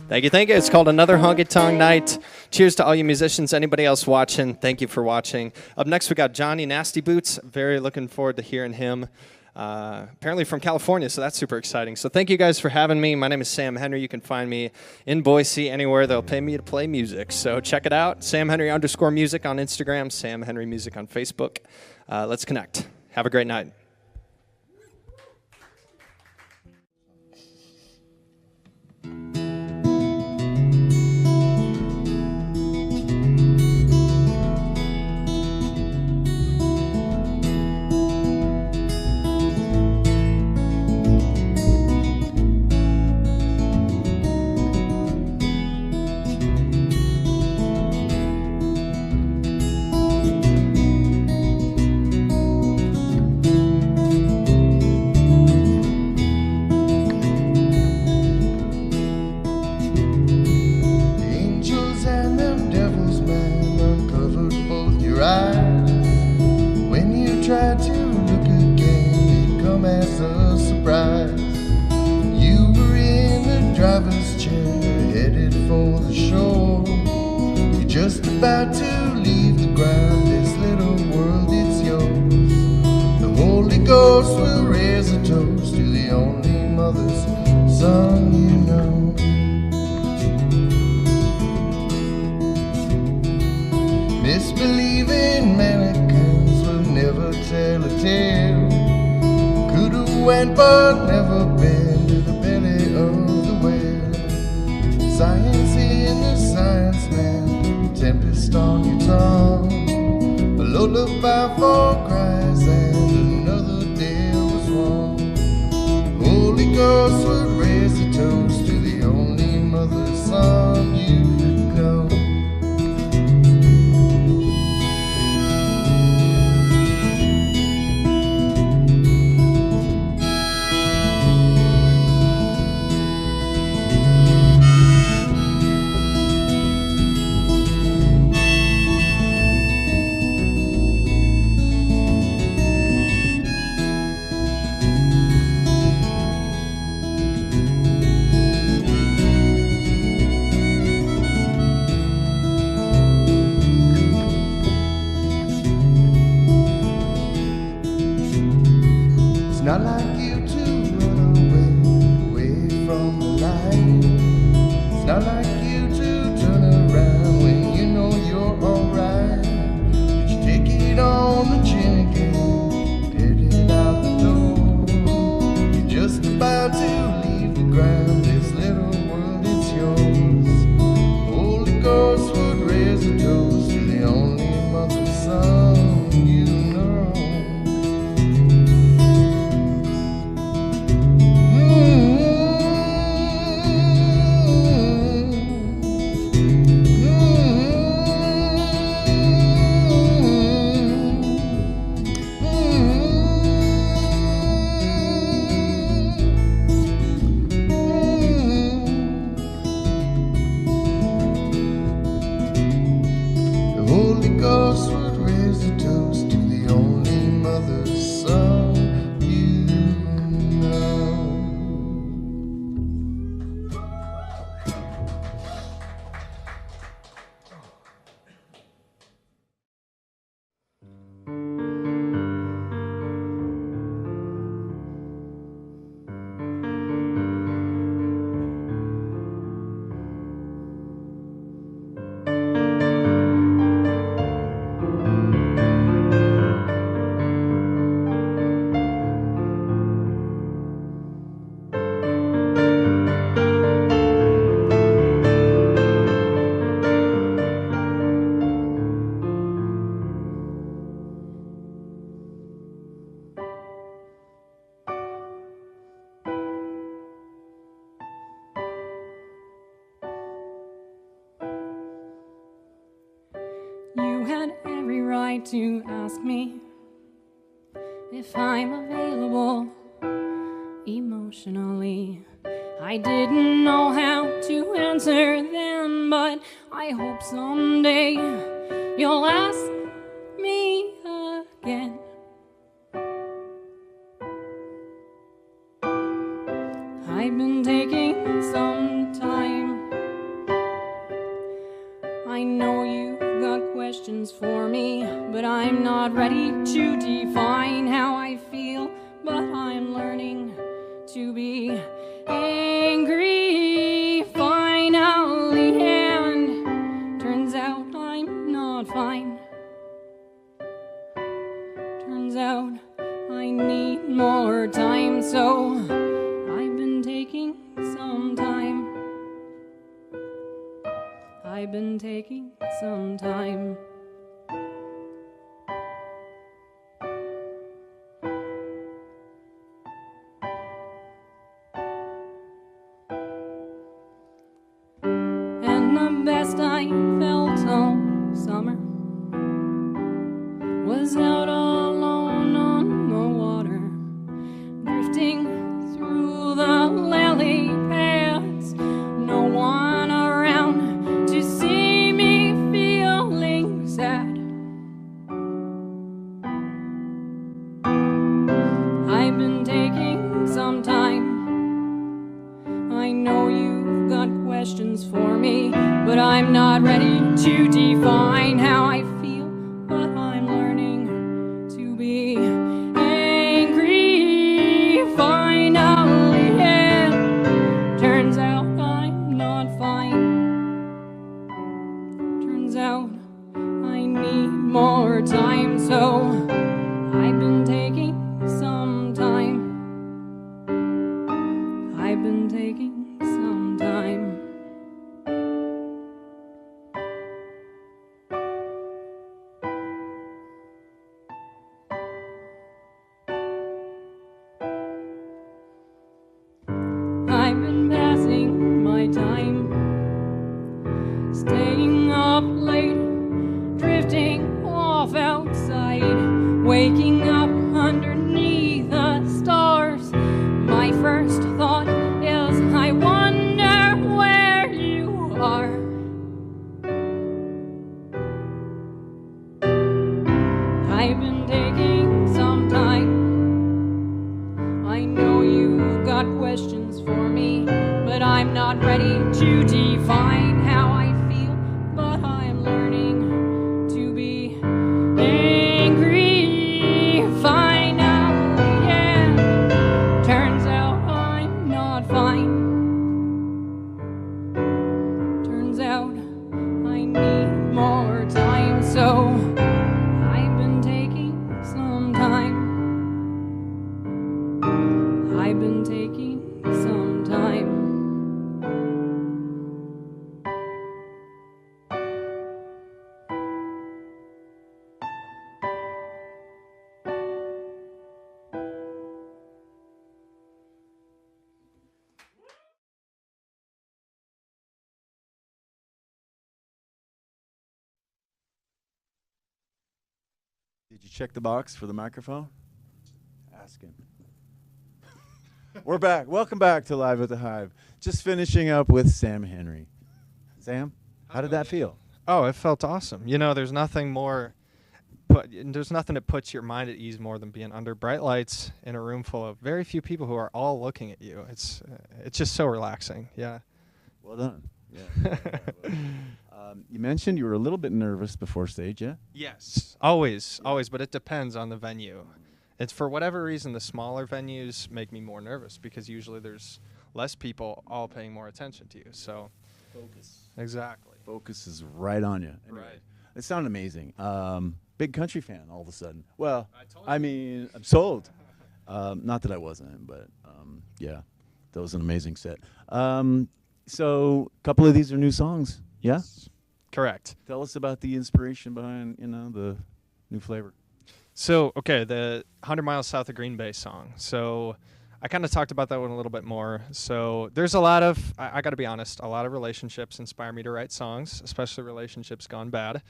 Thank you, thank you. It's called Another Honky-Tonk Night. Cheers to all you musicians. Anybody else watching, thank you for watching. Up next, we got Johnny Nasty Boots. Very looking forward to hearing him. Apparently from California, so that's super exciting. So thank you guys for having me. My name is Sam Henry. You can find me in Boise, anywhere they'll pay me to play music. So check it out. Sam Henry _music on Instagram, Sam Henry Music on Facebook. Let's connect. Have a great night. About to leave the ground, this little world, it's yours. The Holy Ghost will raise a toast to the only mother's son you know. Misbelieving mannequins will never tell a tale. Could've went but never been to the belly of the whale. Science in the science man, tempest on your tongue, a lullaby for cries, and another day was won. Holy Ghost would raise a toast to the only mother's son you know. Not like you to run away from the light. It's not like you to turn around when you know you're alright. But you take it on the chin again, headed out the door. You're just about to leave the ground, this little world is yours. Holy Ghost would raise a toast to the only mother's son you know. had every right to ask me if I'm available emotionally. I didn't know how to answer then, but I hope someday you'll ask me again. I've been taking some time. I know you've got questions for me, but I'm not ready to define how I feel. But I'm learning to be angry finally, and turns out I'm not fine. Turns out I need more time, so I've been taking some time. I've been taking some time. And the best I felt all summer was out alone on the water, drifting through the lily pads. No one around to see me feeling sad. I've been taking some time. I know you've got questions for me, but I'm not ready to define how I feel. But I'm learning to be angry finally, and turns out I'm not fine. Turns out I need more time, so I've been taking some time. I've been taking some time. I've been passing my time, staying up late, drifting off outside, waking up underneath the stars. My first thought is, I wonder where you are. I've been taking some time. I know you've got questions for me, but I'm not ready to define how I feel. But I'm learning to be angry finally, and turns out I'm not fine. Turns out I need more time, so I've been taking some time. I've been taking some time. Did you check the box for the microphone? Ask him. We're back. Welcome back to Live at the Hive. Just finishing up with Sam Henry. Sam, how did that feel? Oh, it felt awesome. You know, there's nothing that puts your mind at ease more than being under bright lights in a room full of very few people who are all looking at you. It's just so relaxing. Yeah. Well done. Yeah. You mentioned you were a little bit nervous before stage, yeah? Yes, always, but it depends on the venue. It's for whatever reason, the smaller venues make me more nervous because usually there's less people all paying more attention to you. So Focus. exactly. Focus is right on you. Anyway, Right. It sounded amazing. Big country fan all of a sudden. Well, I mean, I'm sold. Not that I wasn't, but yeah, that was an amazing set. So a couple of these are new songs, yeah? Correct. Tell us about the inspiration behind, the new flavor. So, okay, the 100 Miles South of Green Bay song. So I kind of talked about that one a little bit more. So there's a lot of, I got to be honest, a lot of relationships inspire me to write songs, especially relationships gone bad.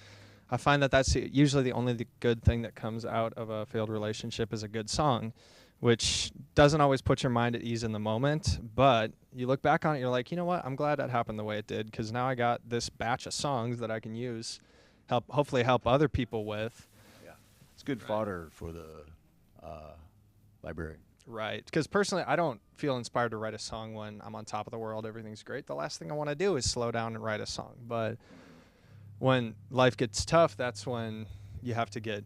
I find that that's usually the only good thing that comes out of a failed relationship is a good song, which doesn't always put your mind at ease in the moment, but you look back on it, you're like, you know what? I'm glad that happened the way it did, because now I got this batch of songs that I can use, hopefully help other people with. Yeah, it's good fodder for the library. Right, because personally, I don't feel inspired to write a song when I'm on top of the world, everything's great. The last thing I want to do is slow down and write a song, but when life gets tough, that's when you have to get,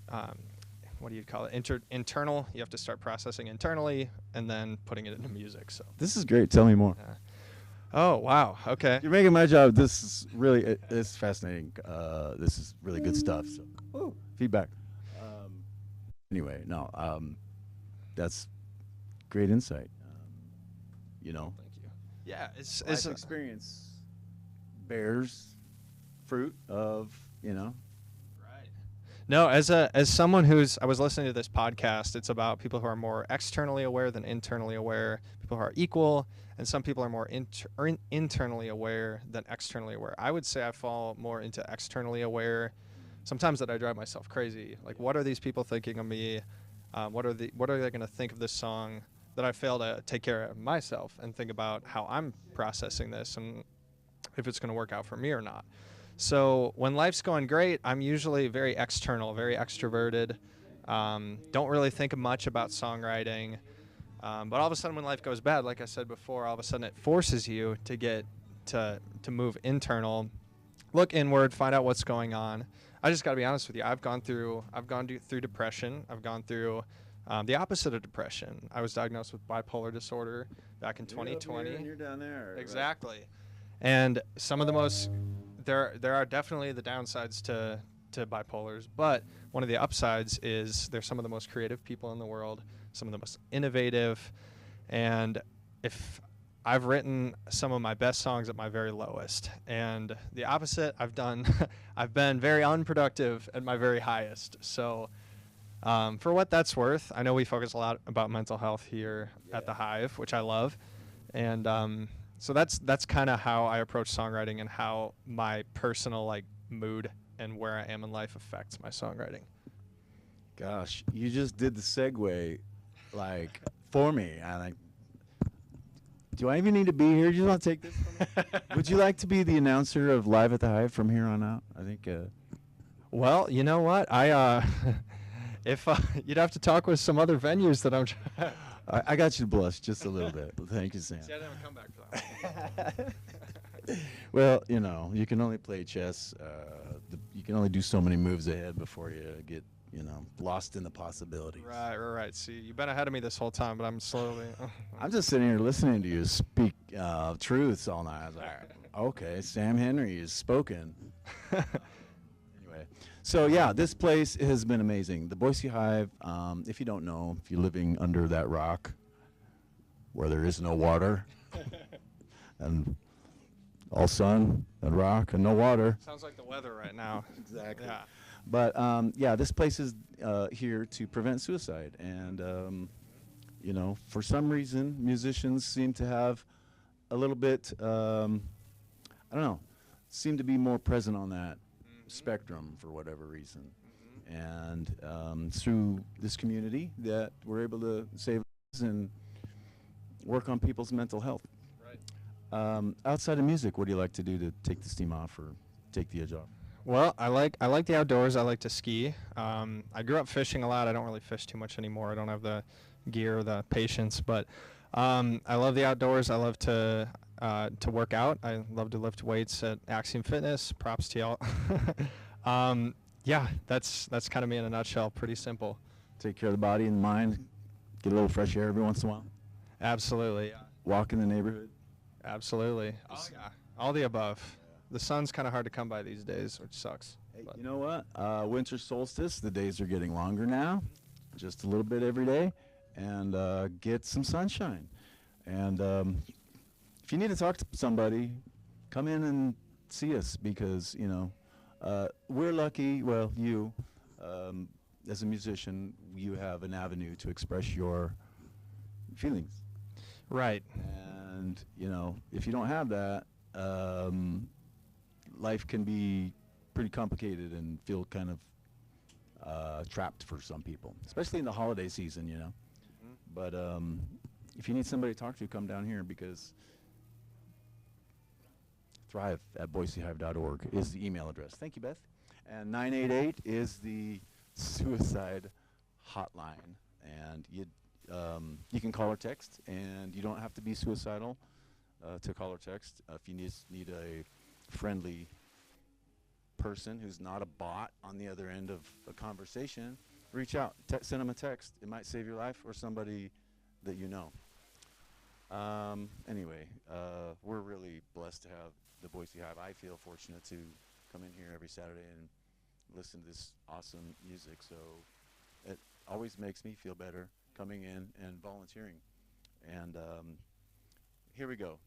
what do you call it, internal. You have to start processing internally and then putting it into music. So This is great. Tell me more. oh, wow, okay. You're making my job. This is really it's fascinating. This is really good stuff. So, feedback. Anyway, no, that's great insight. You know, Thank you. Yeah, it's life experience bears fruit of, you know. right. No, as someone I was listening to this podcast, it's about people who are more externally aware than internally aware, people who are equal, and some people are more internally aware than externally aware. I would say I fall more into externally aware. Sometimes that I drive myself crazy. Like, what are these people thinking of me? What are they going to think of this song? That I fail to take care of myself and think about how I'm processing this and if it's going to work out for me or not. So when life's going great, I'm usually very external, very extroverted. Don't really think much about songwriting. But all of a sudden when life goes bad, like I said before, all of a sudden it forces you to get to move internal, look inward, find out what's going on. I just got to be honest with you. I've gone through depression. I've gone through the opposite of depression. I was diagnosed with bipolar disorder back in 2020. You're up here and you're down there. Exactly. Right? And some of the most there are definitely the downsides to bipolars, but one of the upsides is they're some of the most creative people in the world, some of the most innovative, and if I've written some of my best songs at my very lowest, and the opposite I've done I've been very unproductive at my very highest. So for what that's worth, I know we focus a lot about mental health here at the Hive, which I love, and so that's kind of how I approach songwriting and how my personal like mood and where I am in life affects my songwriting. Gosh, you just did the segue, like, for me. Do I even need to be here? Do you want to take this from me? Would you like to be the announcer of Live at the Hive from here on out? I think. Well, you know what? If you'd have to talk with some other venues that I'm. I got you to blush just a little bit. Thank you, Sam. See, I didn't come back for that. Well, you know, you can only play chess. You can only do so many moves ahead before you get, you know, lost in the possibilities. Right. See, you've been ahead of me this whole time, but I'm slowly. I'm just sitting here listening to you speak truths all night. I was like, okay, Sam Henry is spoken. Anyway, so yeah, this place has been amazing. The Boise Hive, if you don't know, if you're living under that rock where there is no water and all sun and rock and no water. Sounds like the weather right now. Exactly. Yeah. But yeah, this place is here to prevent suicide, and you know, for some reason, musicians seem to have a little bit, I don't know, seem to be more present on that spectrum for whatever reason. And through this community, that we're able to save lives and work on people's mental health. Right. Outside of music, what do you like to do to take the steam off or take the edge off? Well, I like the outdoors. I like to ski. I grew up fishing a lot. I don't really fish too much anymore. I don't have the gear or the patience, but I love the outdoors. I love to work out. I love to lift weights at Axiom Fitness. Props to y'all. Yeah, that's kind of me in a nutshell. Pretty simple. Take care of the body and mind. Get a little fresh air every once in a while. Absolutely. Yeah. Walk in the neighborhood. Absolutely. Oh, yeah. All the above. The sun's kind of hard to come by these days, which sucks. Hey, you know what? Winter solstice, the days are getting longer now, just a little bit every day, and get some sunshine. And if you need to talk to somebody, come in and see us, because, you know, we're lucky, well, you, as a musician, you have an avenue to express your feelings. Right. And, you know, if you don't have that, life can be pretty complicated and feel kind of trapped for some people, especially in the holiday season, you know. But if you need somebody to talk to, come down here, because thrive@boisehive.org is the email address. Thank you, Beth. And 988 is the suicide hotline. And you can call or text, and you don't have to be suicidal to call or text. If you need a friendly person who's not a bot on the other end of a conversation, reach out, send them a text. It might save your life or somebody that you know. Anyway, we're really blessed to have the Boise Hive. I feel fortunate to come in here every Saturday and listen to this awesome music. So it always makes me feel better coming in and volunteering. And here we go.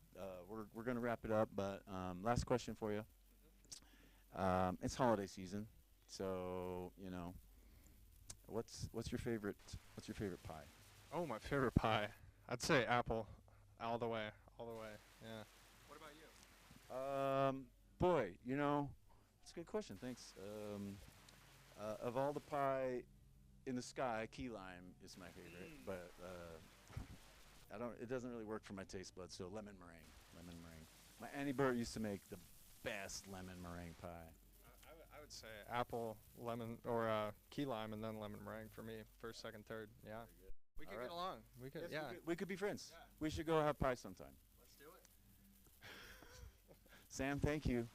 We're going to wrap it up, but last question for you. It's holiday season, so you know, what's your favorite pie? Oh, my favorite pie. I'd say apple, all the way. Yeah. What about you? Boy, you know, it's a good question. Thanks. Of all the pie in the sky, key lime is my favorite, but it doesn't really work for my taste buds. So lemon meringue. My Auntie Bert used to make the best lemon meringue pie. I would say apple, lemon, or key lime, and then lemon meringue for me. First, second, third. Yeah. We could get along. We could. Yes, Yeah. We could be friends. Yeah. We should go have pie sometime. Let's do it. Sam, thank you.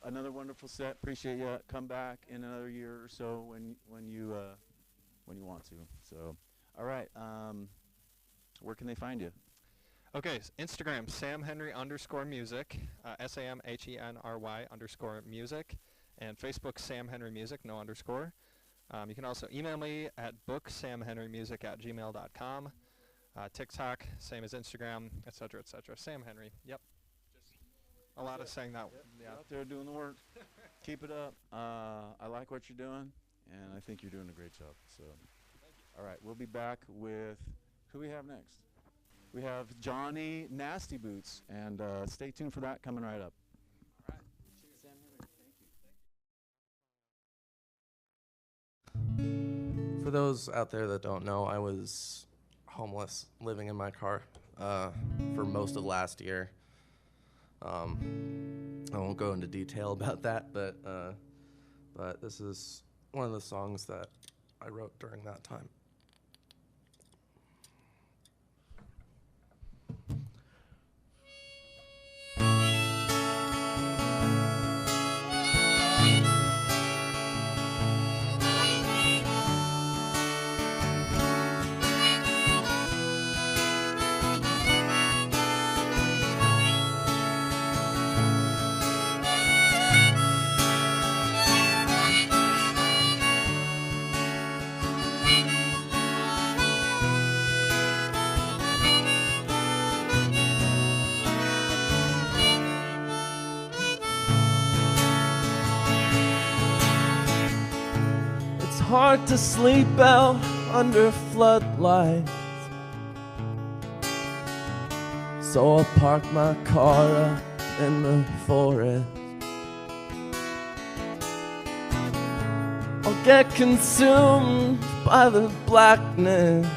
Another wonderful set. Appreciate you. Come back in another year or so when you want to. So, all right. Where can they find you? Okay, Instagram, samhenry_music, SAMHENRY_music, and Facebook, Sam Henry Music, no underscore. You can also email me at booksamhenrymusic@gmail.com. TikTok, same as Instagram, etc., etc. Sam Henry, yep. Just a lot of saying that. Yep. Yeah. You're out there doing the work. Keep it up. I like what you're doing, and I think you're doing a great job. So, all right, we'll be back with who we have next. We have Johnny Nasty Boots, and stay tuned for that coming right up. All right. Cheers. Sam Henry, thank you. For those out there that don't know, I was homeless, living in my car for most of last year. I won't go into detail about that, but this is one of the songs that I wrote during that time. Hard to sleep out under floodlights, so I park my car up in the forest. I'll get consumed by the blackness,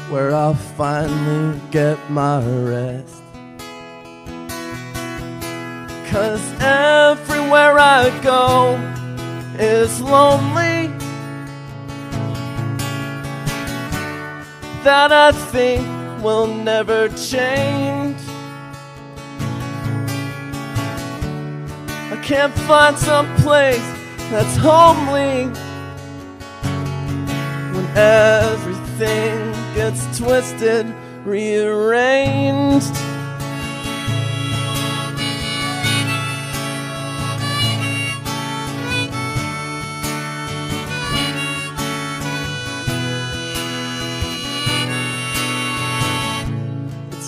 where I'll finally get my rest. 'Cause everywhere I go is lonely, that I think will never change. I can't find some place that's homely when everything gets twisted, rearranged.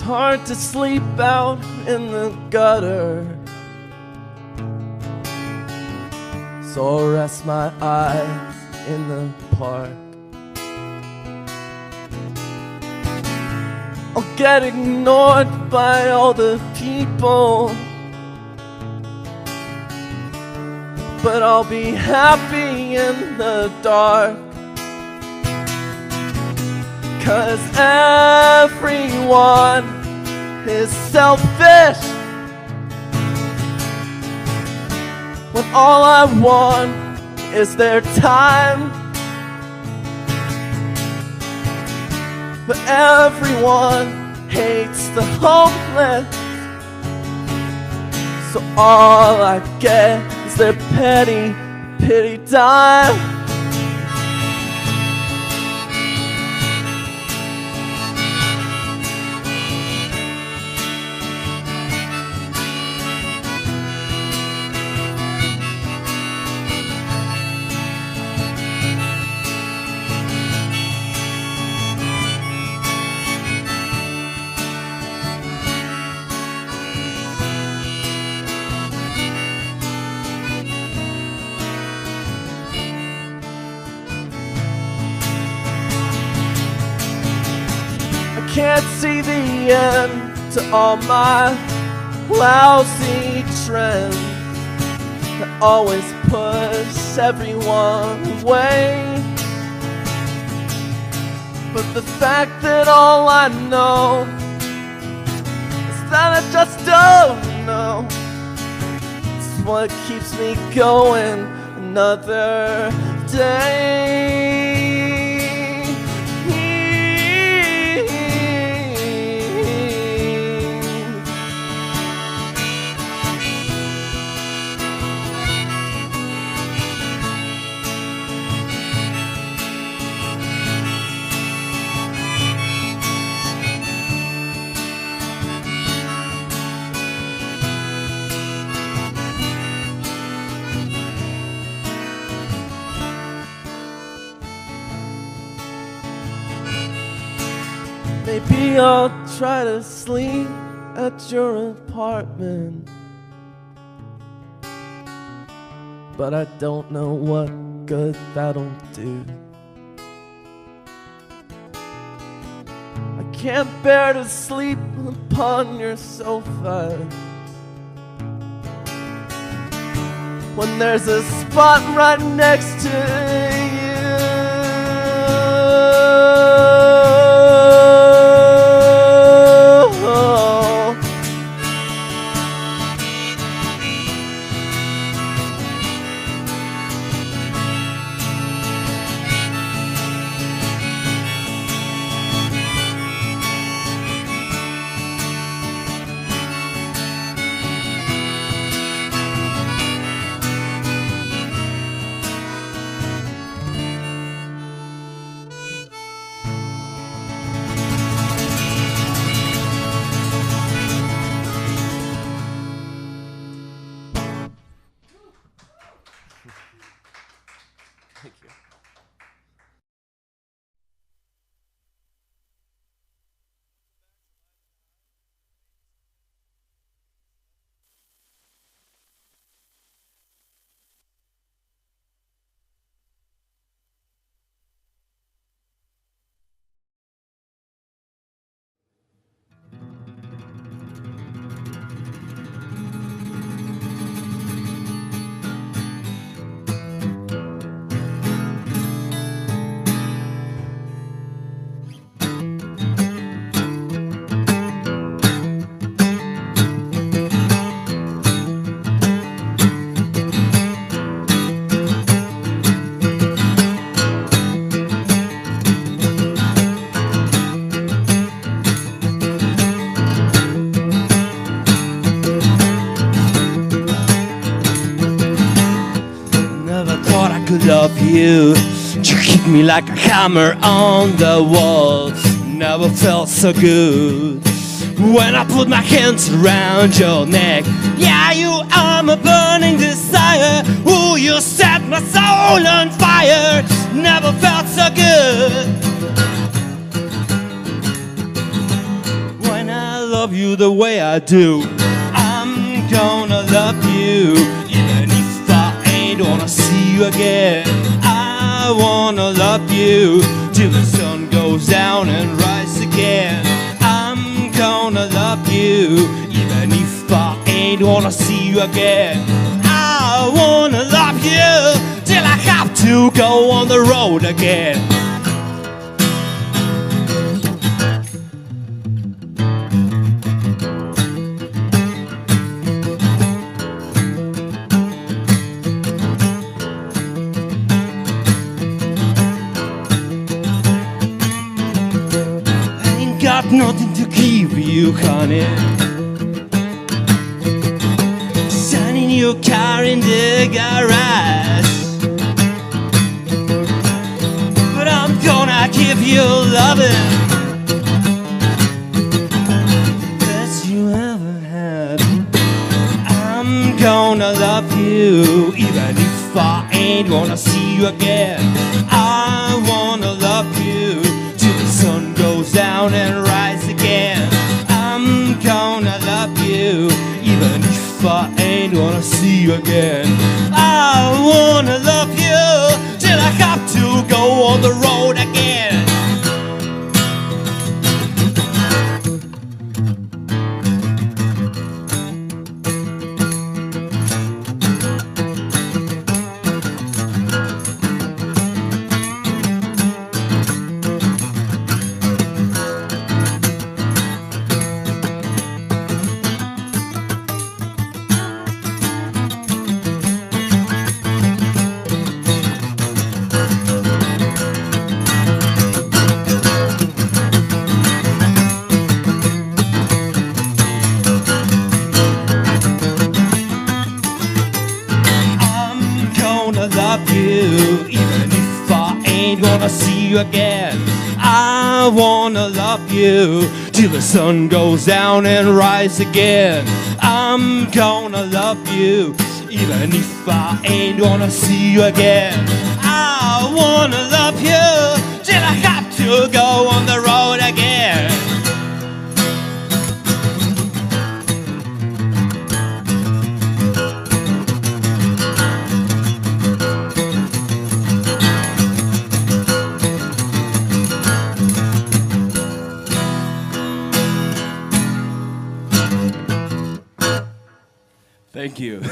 Hard to sleep out in the gutter, so I'll rest my eyes in the park. I'll get ignored by all the people but I'll be happy in the dark. 'Cause everyone is selfish when all I want is their time. But everyone hates the homeless, so all I get is their petty, pity dime. Can't see the end to all my lousy trends that always push everyone away. But the fact that all I know is that I just don't know, it's what keeps me going another day. Maybe I'll try to sleep at your apartment, but I don't know what good that'll do. I can't bear to sleep upon your sofa when there's a spot right next to you. Thank you. Could love you, you keep me like a hammer on the wall. Never felt so good when I put my hands around your neck. Yeah, you are my burning desire. Ooh, you set my soul on fire. Never felt so good when I love you the way I do. I'm gonna love you even if I ain't gonna see you again. I wanna love you till the sun goes down and rise again. I'm gonna love you even if I ain't gonna see you again. I wanna love you till I have to go on the road again. I ain't got nothing to give you, honey. Standing your car in the garage, but I'm gonna give you loving best you ever had. I'm gonna love you even if I ain't gonna see you again. I wanna love you till the sun goes down and rise again. I'm gonna love you even if I ain't gonna see you again. I wanna love you till I have to go on the road again. Even if I ain't gonna see you again, I wanna love you till the sun goes down and rise again. I'm gonna love you even if I ain't gonna see you again. I wanna love you till I have to go on the road again. Thank you.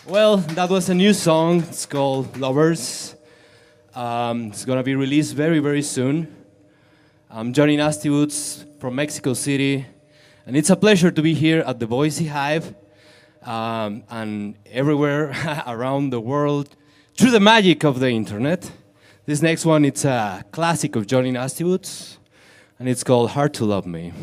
Well, that was a new song. It's called Lovers. It's going to be released very, very soon. I'm Johnny Nastywoods from Mexico City, and it's a pleasure to be here at the Boise Hive and everywhere around the world through the magic of the internet. This next one, it's a classic of Johnny Nastywoods, and it's called Hard to Love Me.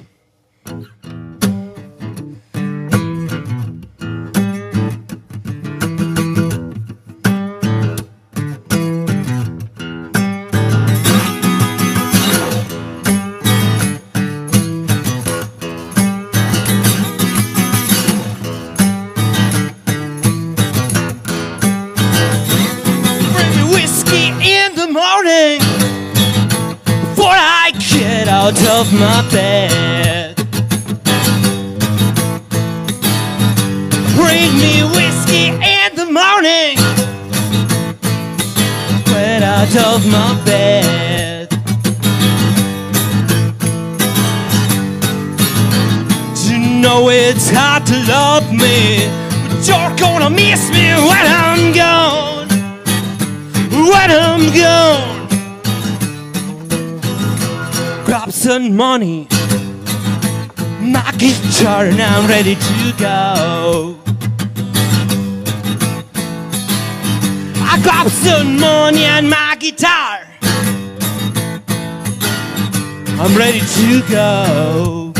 Before I get out of my bed, bring me whiskey in the morning. Get out of my bed. You know it's hard to love me, but you're gonna miss me when I'm gone. When I'm gone. Grab some money, my guitar, and I'm ready to go. I grab some money and my guitar, I'm ready to go.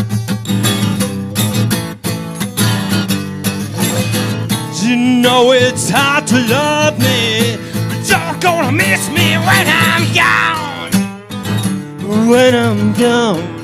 You know it's hard to love me, but you're gonna miss me when I'm gone. When I'm gone.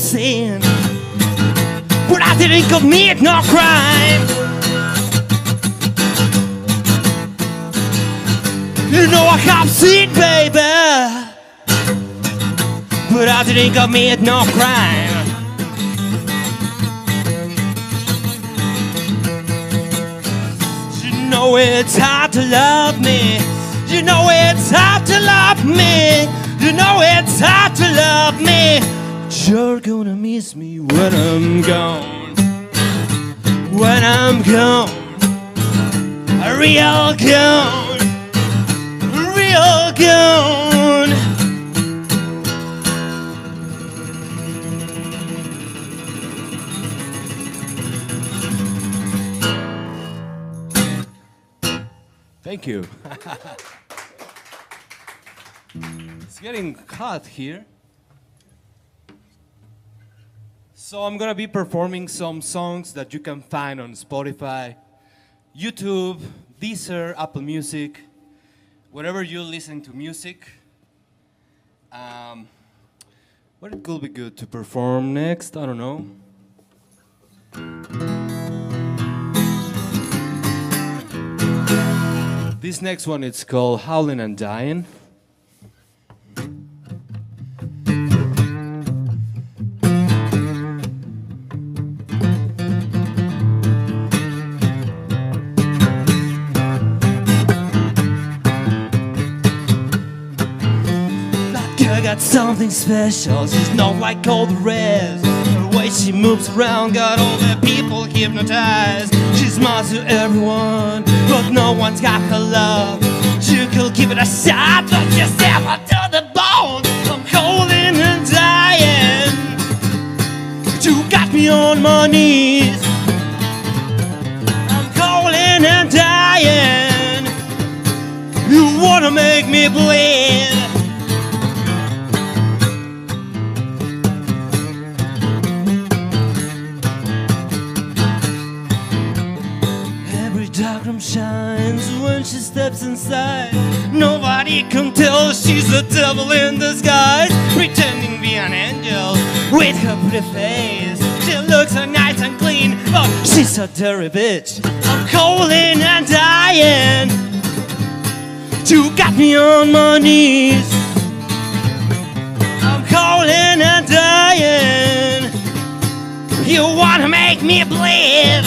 sin, but I didn't commit no crime. You know I have seen, baby, but I didn't commit no crime. You know it's hard to love me. You know it's hard to love me. You know it's hard to love me. You're gonna miss me when I'm gone. When I'm gone. Real gone. Real gone. Thank you. It's getting hot here. So I'm gonna be performing some songs that you can find on Spotify, YouTube, Deezer, Apple Music, wherever you listen to music. What it could be good to perform next? I don't know. This next one, it's called Howling and Dying. Got something special, she's not like all the rest. The way she moves around got all the people hypnotized. She smiles to everyone, but no one's got her love. You could give it a shot, but you step to the bone. I'm cold and dying. You got me on my knees. I'm cold and dying. You wanna make me bleed. Darkroom shines when she steps inside. Nobody can tell she's the devil in disguise, pretending to be an angel with her pretty face. She looks so nice and clean, but she's a dirty bitch. I'm cold and dying. You got me on my knees. I'm cold and dying. You wanna make me bleed.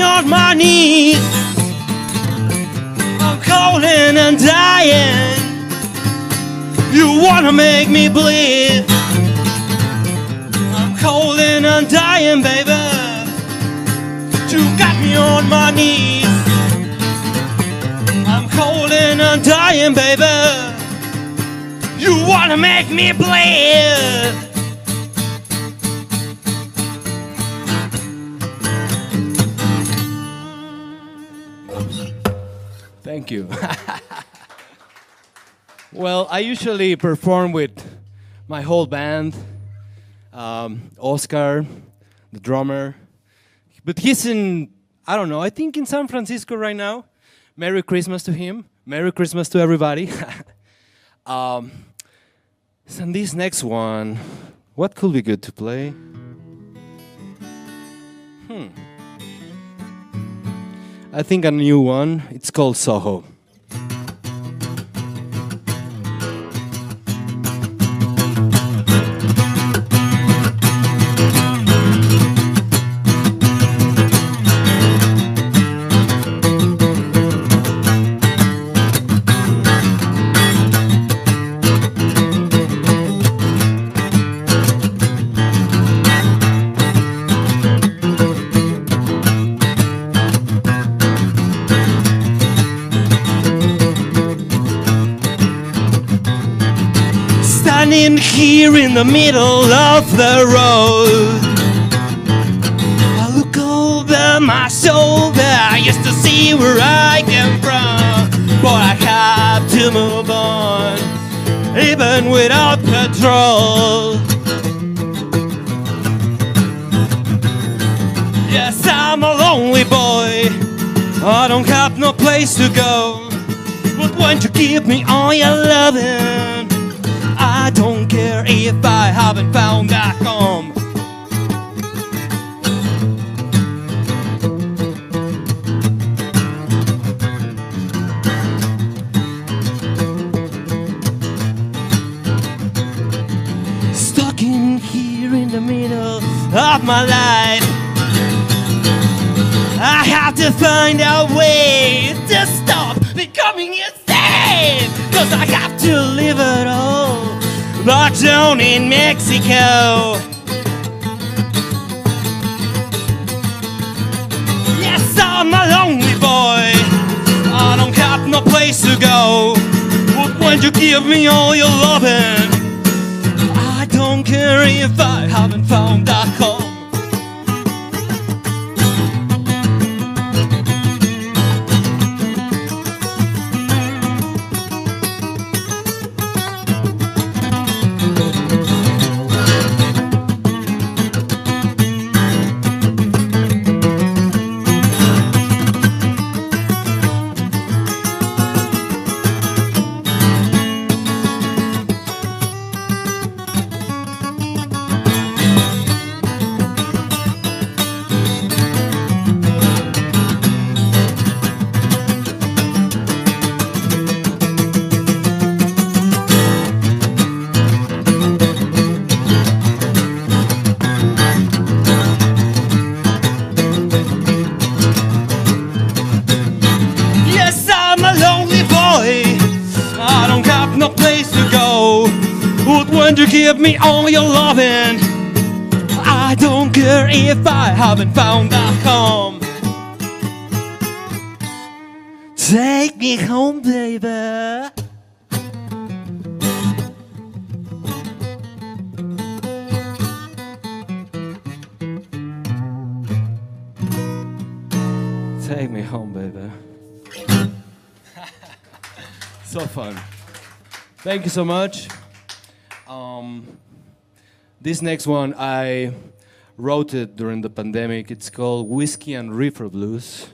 On my knees, I'm cold and dying. You wanna make me bleed. I'm cold and dying, baby. You got me on my knees. I'm cold and dying, baby. You wanna make me bleed. Thank you. Well, I usually perform with my whole band. Oscar, the drummer. But he's in, I don't know, I think in San Francisco right now. Merry Christmas to him. Merry Christmas to everybody. So this next one, what could be good to play? I think a new one. It's called Soho. Standing here in the middle of the road, I look over my shoulder just to see where I came from. But I have to move on, even without petrol. Yes, I'm a lonely boy, I don't have no place to go. But won't you give me all your loving? I don't care if I haven't found that home. Stuck in here in the middle of my life, I have to find a way to stop becoming insane. Cause I have to live it all locked down in Mexico. Yes, I'm a lonely boy, I don't have no place to go. But won't you give me all your loving? I don't care if I haven't found that home. Won't you give me all your loving? I don't care if I haven't found that home. Take me home, baby. Take me home, baby. So fun. Thank you so much. This next one, I wrote it during the pandemic. It's called Whiskey and Reefer Blues.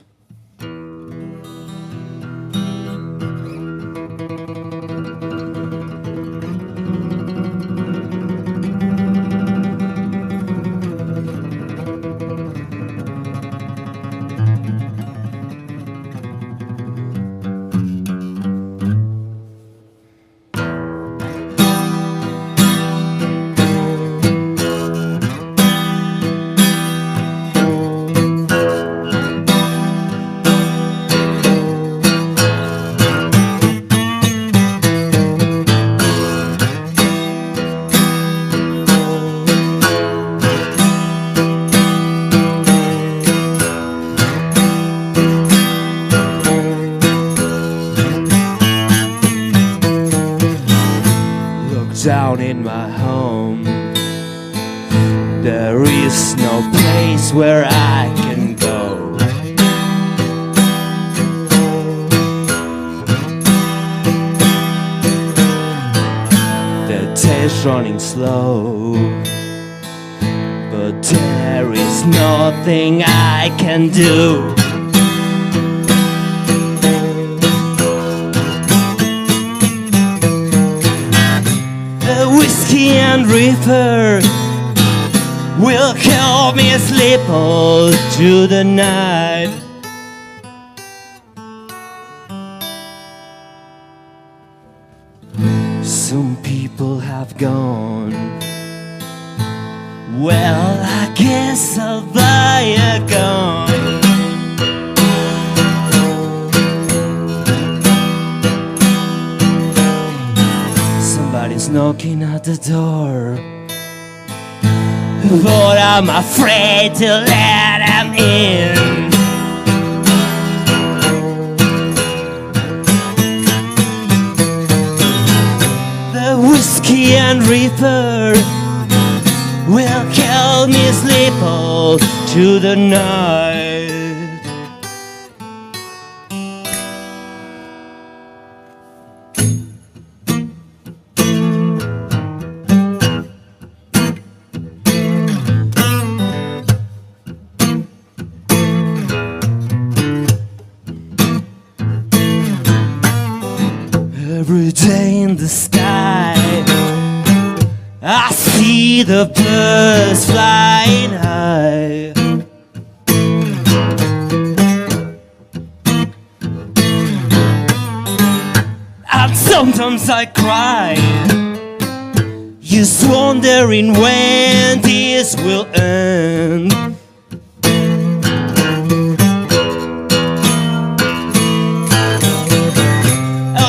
Down in my home, there is no place where I can go. The day's running slow, but there is nothing I can do. Whiskey and reefer will help me sleep all through the night. Some people have gone. Well, I guess I'll buy a gun. Somebody's knocking at the door, but I'm afraid to let him in. The whiskey and and reefer will help me sleep all through the night. Every day in the sky I see the birds flying high. And sometimes I cry, just wondering when this will end.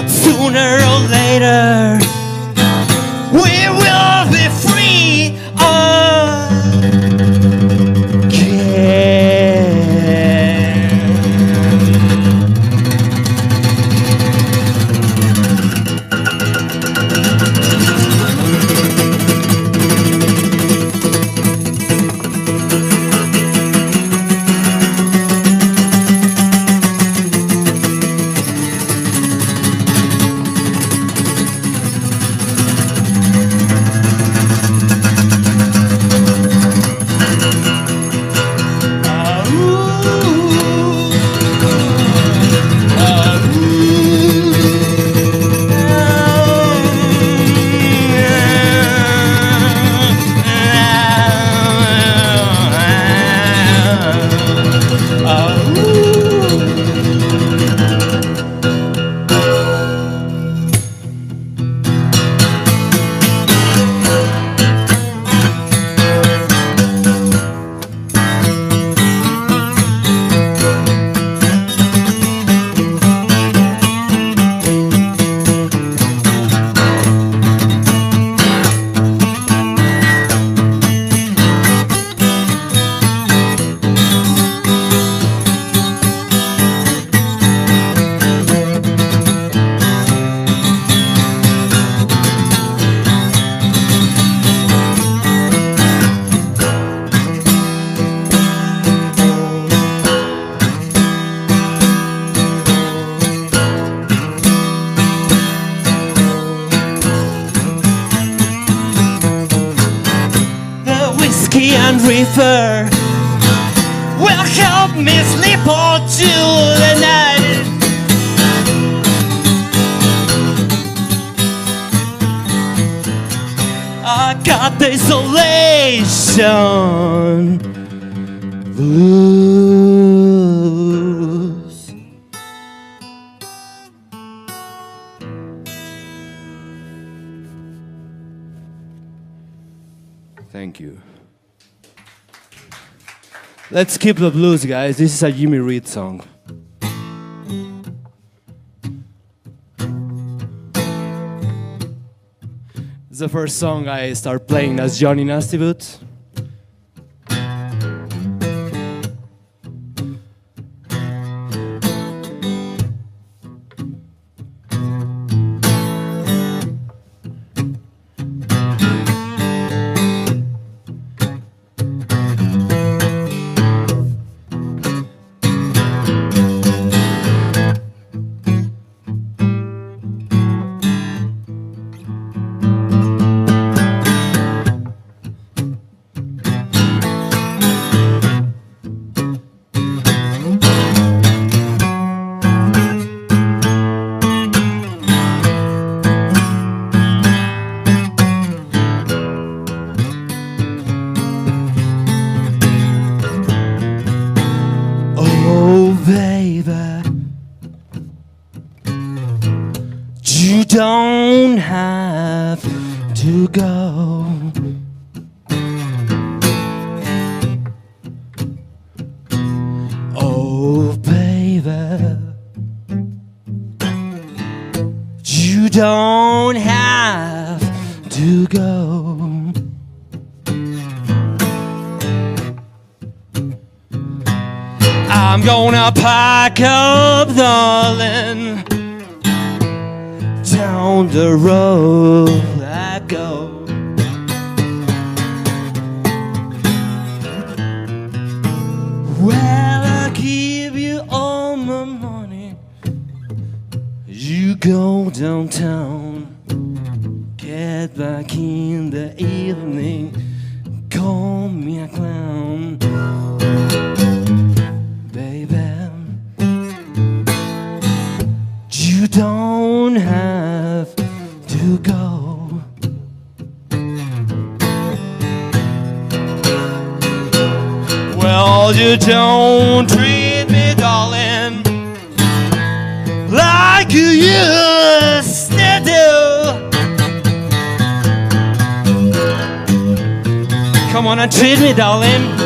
Sooner or later, we will be free whiskey and reefer will help me sleep all through the night. I got the isolation blues. Thank you. Let's keep the blues, guys. This is a Jimmy Reed song. It's the first song I start playing as Johnny Nasty Boots. You don't have to go. Oh, baby, you don't have to go. I'm gonna pack up, darling. Down the road I go. go downtown, get back in the evening, call me a clown, baby. You don't have to go. Well, you don't treat me, darling, like you used to do. Come on and treat me, darling.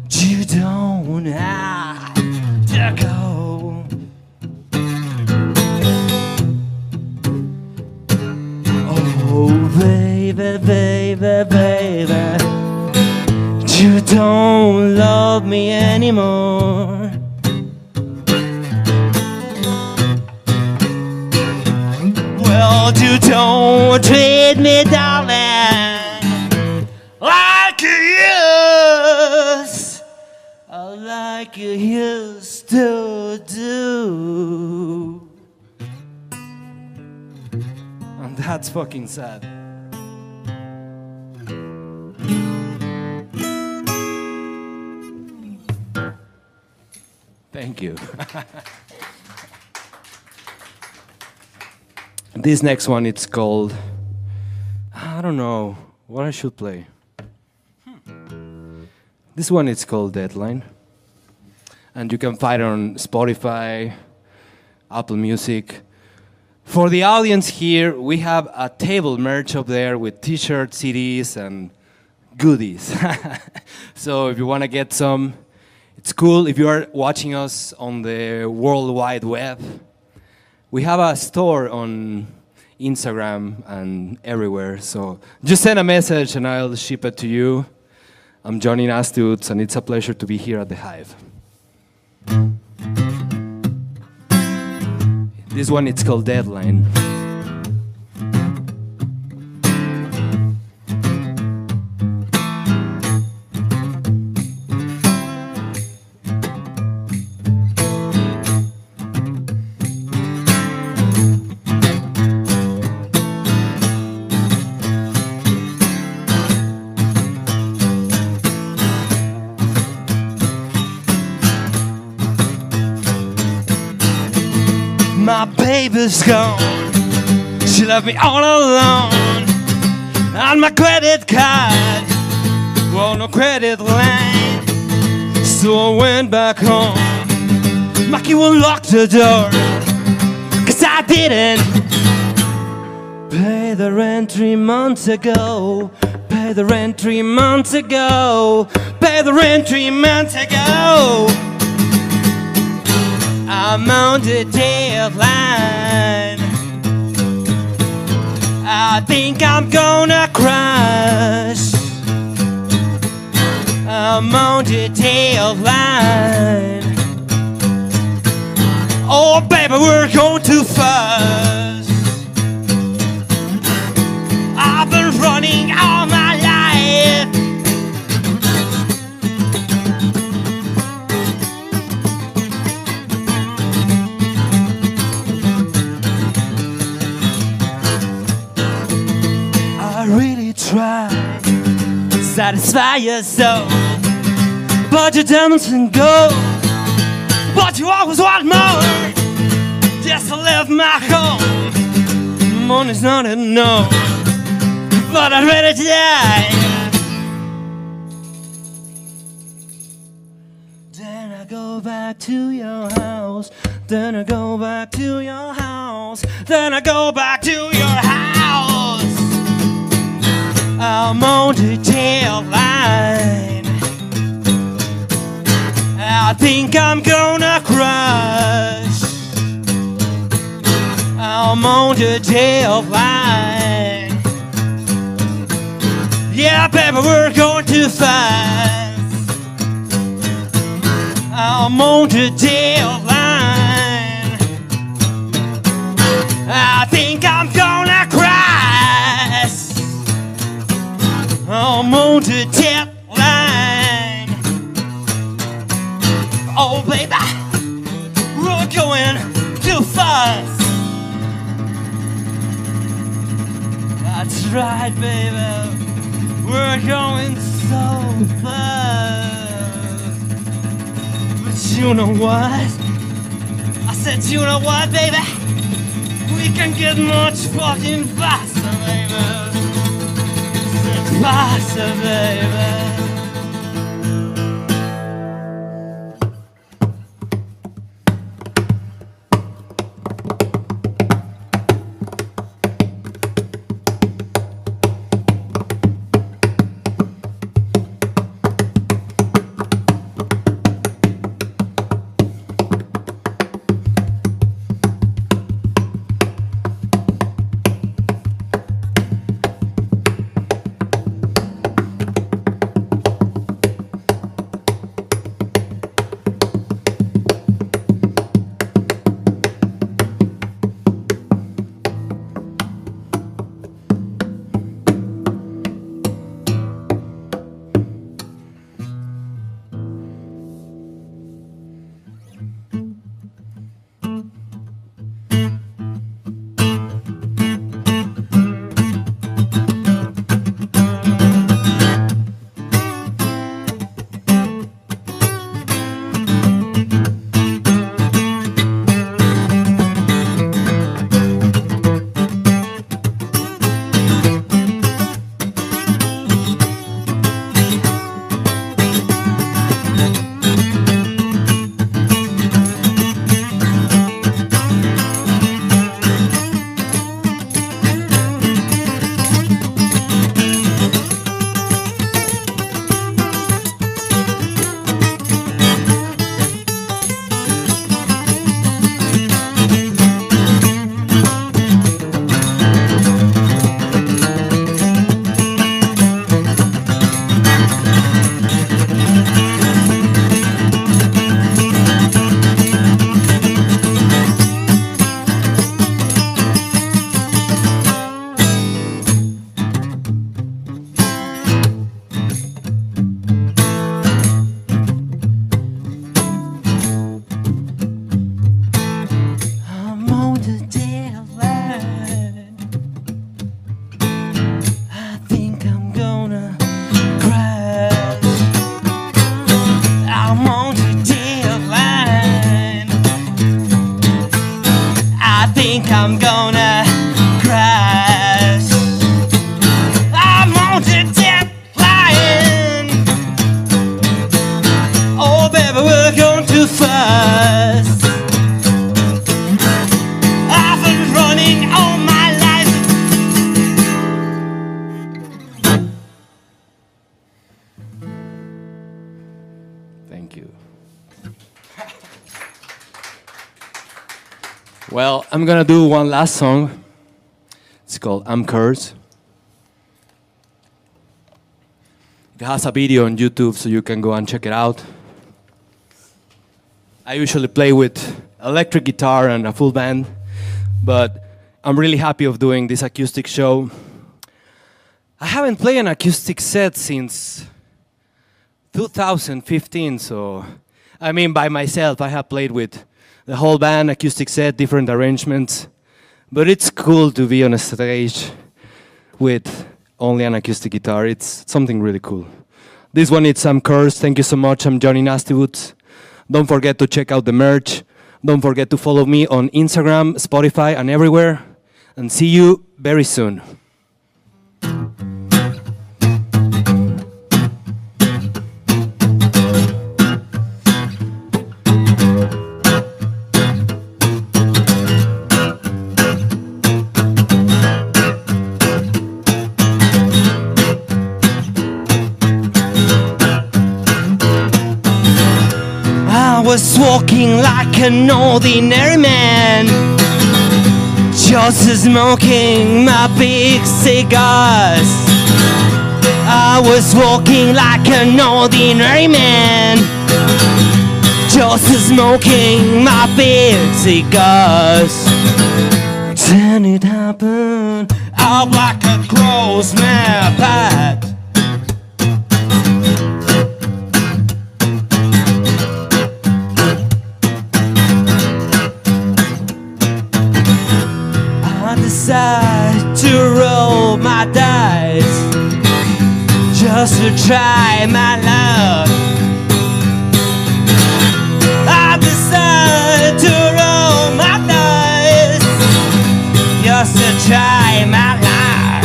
You don't have to go. Oh, baby, baby, baby, you don't love me anymore. Well, you don't treat me, darling, like you used, like you used to do. And that's fucking sad. Thank you. This next one, it's called, I don't know what I should play. This one, it's called Deadline. And you can find it on Spotify, Apple Music. For the audience here, we have a table merch up there with t-shirts, CDs, and goodies. So if you want to get some, it's cool. If you are watching us on the World Wide Web, we have a store on Instagram and everywhere. So just send a message and I'll ship it to you. I'm Johnny Nastuts, and it's a pleasure to be here at the Hive. This one, it's called Deadline. My baby's gone, she left me all alone. On my credit card, well, no credit line. So I went back home. My key will lock the door, 'cause I didn't pay the rent 3 months ago. Pay the rent 3 months ago. Pay the rent 3 months ago. I'm on the deadline. I think I'm gonna crash. I'm on the deadline. Oh, baby, we're going too fast. I've been running all my life. I really try to satisfy your soul, but you dancing go. But you always want more, just to leave my home. Money's not enough, but I'd rather die. Then I go back to your house. Then I go back to your house. Then I go back to your house. I'm on the tail line. I think I'm gonna crash. I'm on the tail line. Yeah, baby, we're going too fast. I'm on the tail line. I think I'm gonna crash. I'm on the tail line. Oh, baby, we're going too fast. That's right, baby, we're going so fast. But you know what? I said, you know what, baby? We can get much fucking faster, baby. Faster, baby. I'm gonna crash. I'm on the deadline. Oh, baby, we're going too fast. I've been running all my life. Thank you. Well, I'm gonna do one last song. It's called I'm Cursed. It has a video on YouTube, so you can go and check it out. I usually play with electric guitar and a full band, but I'm really happy of doing this acoustic show. I haven't played an acoustic set since 2015, so I mean by myself. I have played with the whole band, acoustic set, different arrangements. But it's cool to be on a stage with only an acoustic guitar. It's something really cool. This one is Sam Curse. Thank you so much. I'm Johnny Nastyboots. Don't forget to check out the merch. Don't forget to follow me on Instagram, Spotify, and everywhere. And see you very soon. I was walking like an ordinary man, just smoking my big cigars. I was walking like an ordinary man, just smoking my big cigars. Then it happened out like a close my path. I decided to roll my dice just to try my luck. I decided to roll my dice just to try my luck.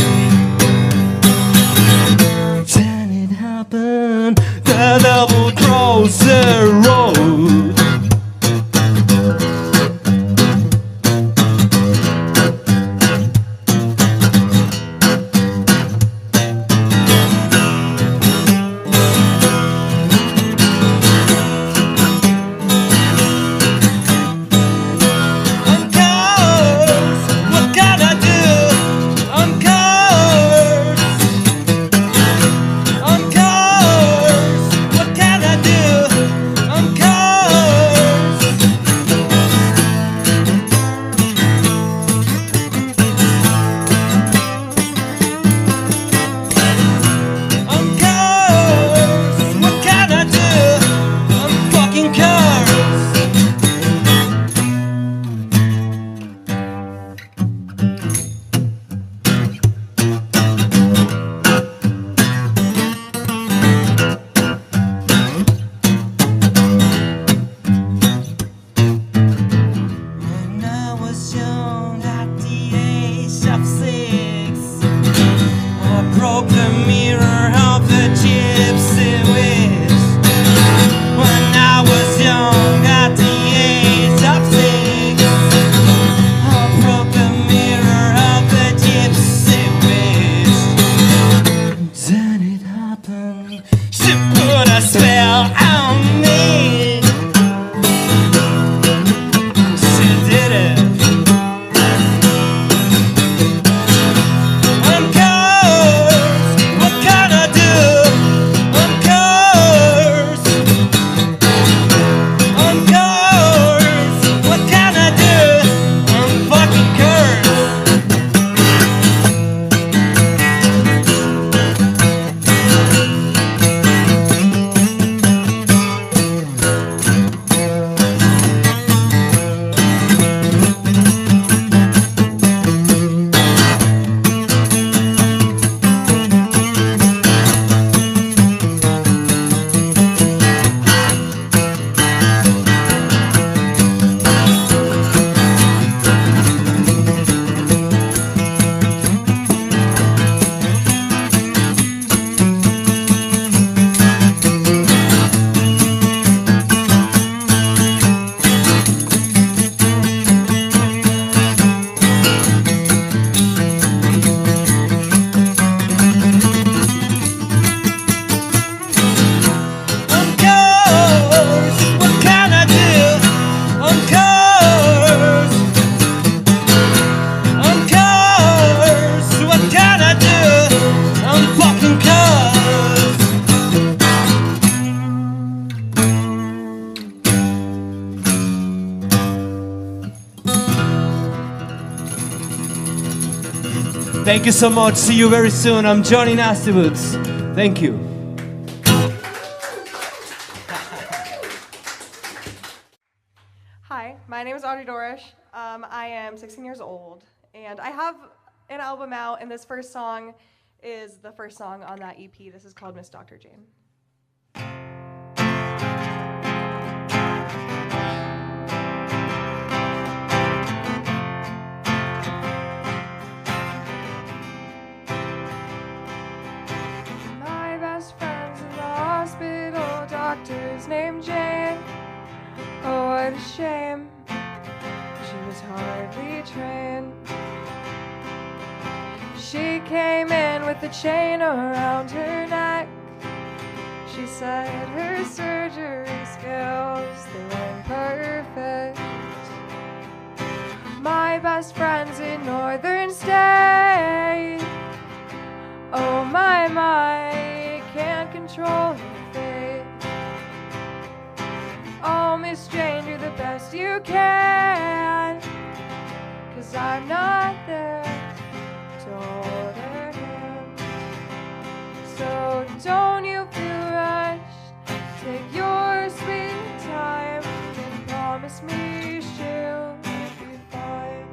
Then it happened, the devil crossed the road. Thank you so much. See you very soon. I'm Johnny Nastyboots. Thank you. Hi, my name is Audrey Dorish. I am 16 years old, and I have an album out, and this first song is the first song on that EP. This is called Miss Dr. Jane. My best friend's in the hospital, doctor's named Jane. Oh, what a shame, she was hardly trained. She came in with a chain around her neck. She said her surgery skills, they weren't perfect. My best friend's in northern state. Oh my, can't control her fate. Oh, Miss Jane, do the best you can, 'cause I'm not there to hold her hand. So don't you feel rushed, take your sweet time, and promise me she'll be fine.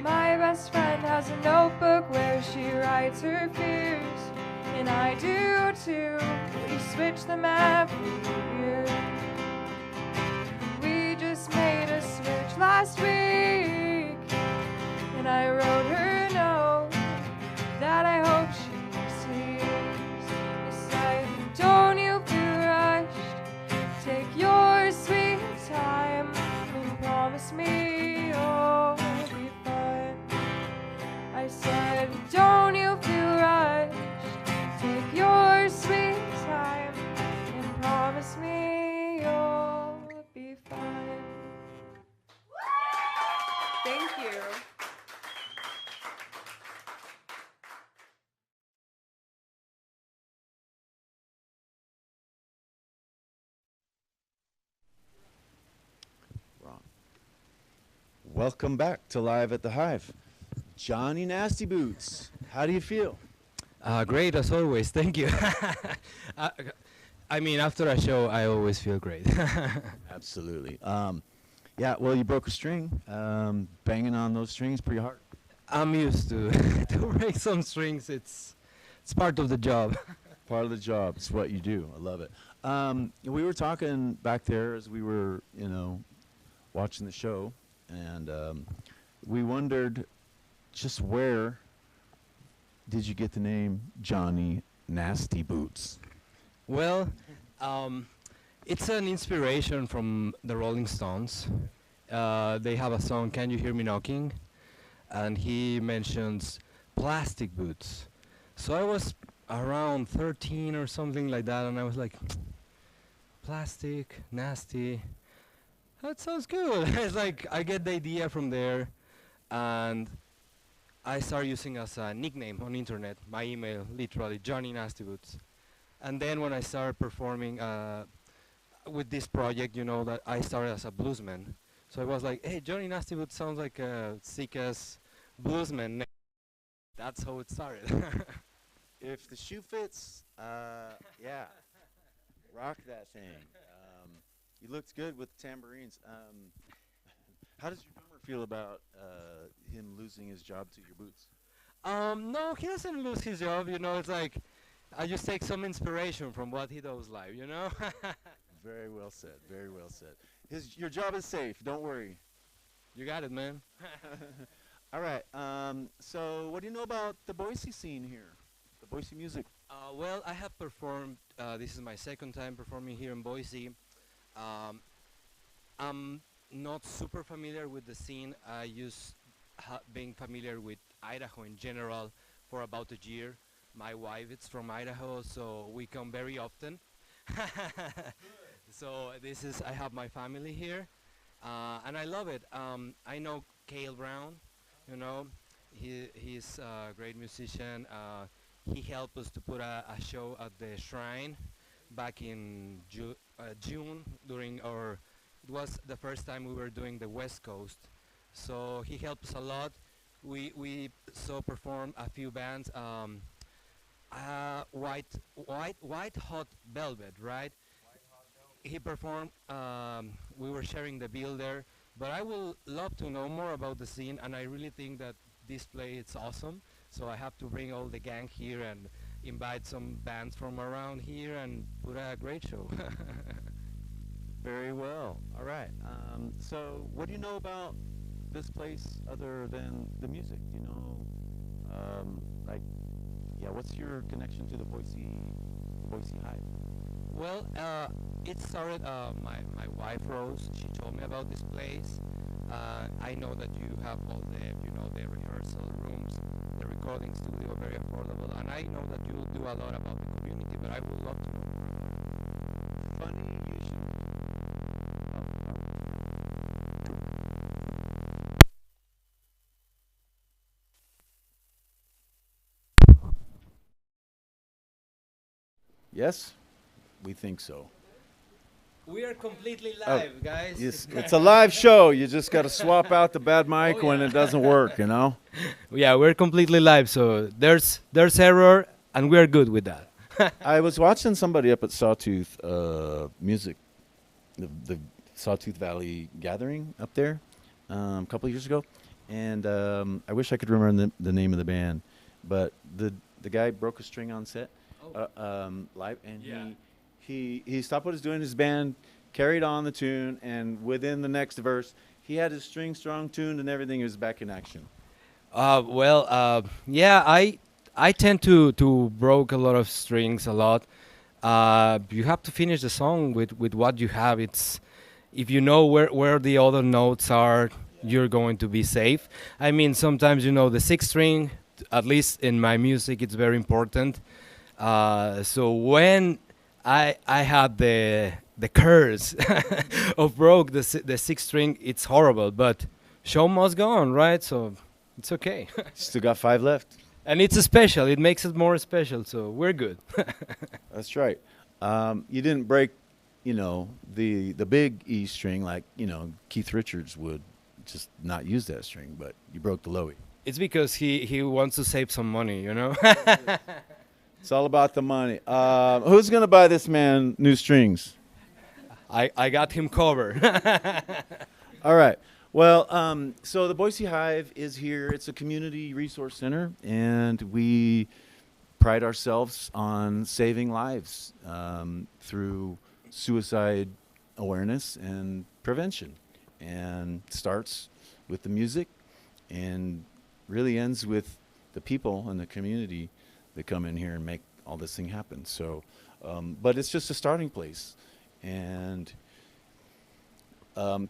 My best friend has a notebook where she writes her fears, and I do too. We switch them every year. We just made a switch last week, and I wrote her a note that I hope she sees. I said, don't you feel rushed, take your sweet time, and promise me you'll be fine. I said, don't you feel rushed, take your sweet time, and promise me you'll be fine. Thank you. Wrong. Welcome back to Live at the Hive. Johnny Nasty Boots, how do you feel? Great as always. Thank you. uh, I mean, after a show, I always feel great. Absolutely. Yeah, well, you broke a string. Banging on those strings pretty hard. I'm used to to break some strings. It's part of the job. Part of the job. It's what you do. I love it. We were talking back there as we were, watching the show, and we wondered just where did you get the name Johnny Nasty Boots? Well, it's an inspiration from the Rolling Stones. They have a song, Can You Hear Me Knocking? And he mentions plastic boots. So I was around 13 or something like that, and I was like, plastic, nasty, that sounds good. It's like, I get the idea from there, and I started using as a nickname on internet, my email, literally, Johnny Nasty Boots. And then when I started performing with this project, that I started as a bluesman. So I was like, hey, Johnny Nasty Boots sounds like a sick-ass bluesman. That's how it started. If the shoe fits, yeah, rock that thing. You looked good with tambourines. How does your drummer feel about him losing his job to your boots? No, he doesn't lose his job. It's like I just take some inspiration from what he does live. Very well said. Very well said. Your job is safe. Don't worry. You got it, man. All right. So, what do you know about the Boise scene here? The Boise music. Well, I have performed. This is my second time performing here in Boise. I'm not super familiar with the scene. I used being familiar with Idaho in general for about a year. My wife is from Idaho, so we come very often. So I have my family here, and I love it. I know Cale Brown, he's a great musician. He helped us to put a show at the Shrine back in June it was the first time we were doing the West Coast. So he helped us a lot. We saw perform a few bands. White Hot Velvet, right? He performed. We were sharing the bill there, but I would love to know more about the scene, and I really think that this play is awesome. So I have to bring all the gang here and invite some bands from around here and put a great show. Very well. All right. So, what do you know about this place other than the music? Do you know, like, yeah, what's your connection to the Boise Hive? Well, it started. My wife Rose. She told me about this place. I know that you have all the rehearsal rooms, the recording studio, very affordable, and I know that you do a lot about the community. But I would love to know more about it. Funny you should. Yes, we think so. We are completely live, guys. Yes, it's a live show. You just got to swap out the bad mic when it doesn't work, you know? Yeah, we're completely live, so there's error, and we're good with that. I was watching somebody up at Sawtooth Music, the Sawtooth Valley Gathering up there a couple of years ago, and I wish I could remember the name of the band, but the guy broke a string on set live, and he stopped what he was doing. His band carried on the tune, and within the next verse, he had his string strong tuned and everything. He was back in action. Yeah, I tend to broke a lot of strings a lot. You have to finish the song with what you have. It's if you know where the other notes are, you're going to be safe. I mean, sometimes the sixth string, at least in my music, it's very important. So when I had the curse of broke the sixth string, it's horrible. But show must go on, right? So it's okay. Still got 5 left. And it's a special. It makes it more special. So we're good. That's right. You didn't break, the big E string like Keith Richards would just not use that string, but you broke the low E. It's because he wants to save some money, It's all about the money. Who's gonna buy this man new strings? I got him covered. All right. Well, so the Boise Hive is here. It's a community resource center, and we pride ourselves on saving lives through suicide awareness and prevention. And starts with the music and really ends with the people and the community that come in here and make all this thing happen. So, but it's just a starting place. And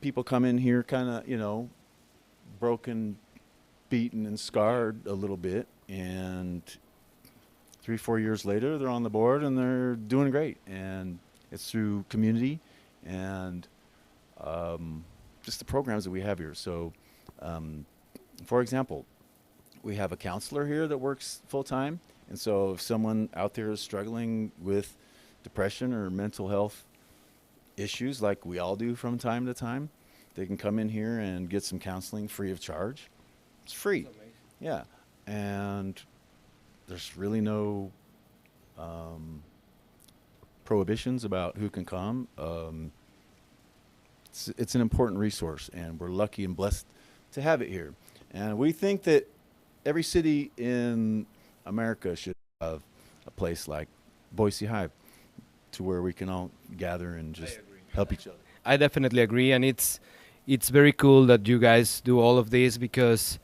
people come in here kind of, broken, beaten, and scarred a little bit. And 3-4 years later, they're on the board and they're doing great. And it's through community and just the programs that we have here. So, for example, we have a counselor here that works full-time. And so if someone out there is struggling with depression or mental health issues like we all do from time to time, they can come in here and get some counseling free of charge. It's free. Yeah. And there's really no prohibitions about who can come. It's an important resource, and we're lucky and blessed to have it here. And we think that every city in America should have a place like Boise Hive to where we can all gather and just help each other. I definitely agree, and it's very cool that you guys do all of this because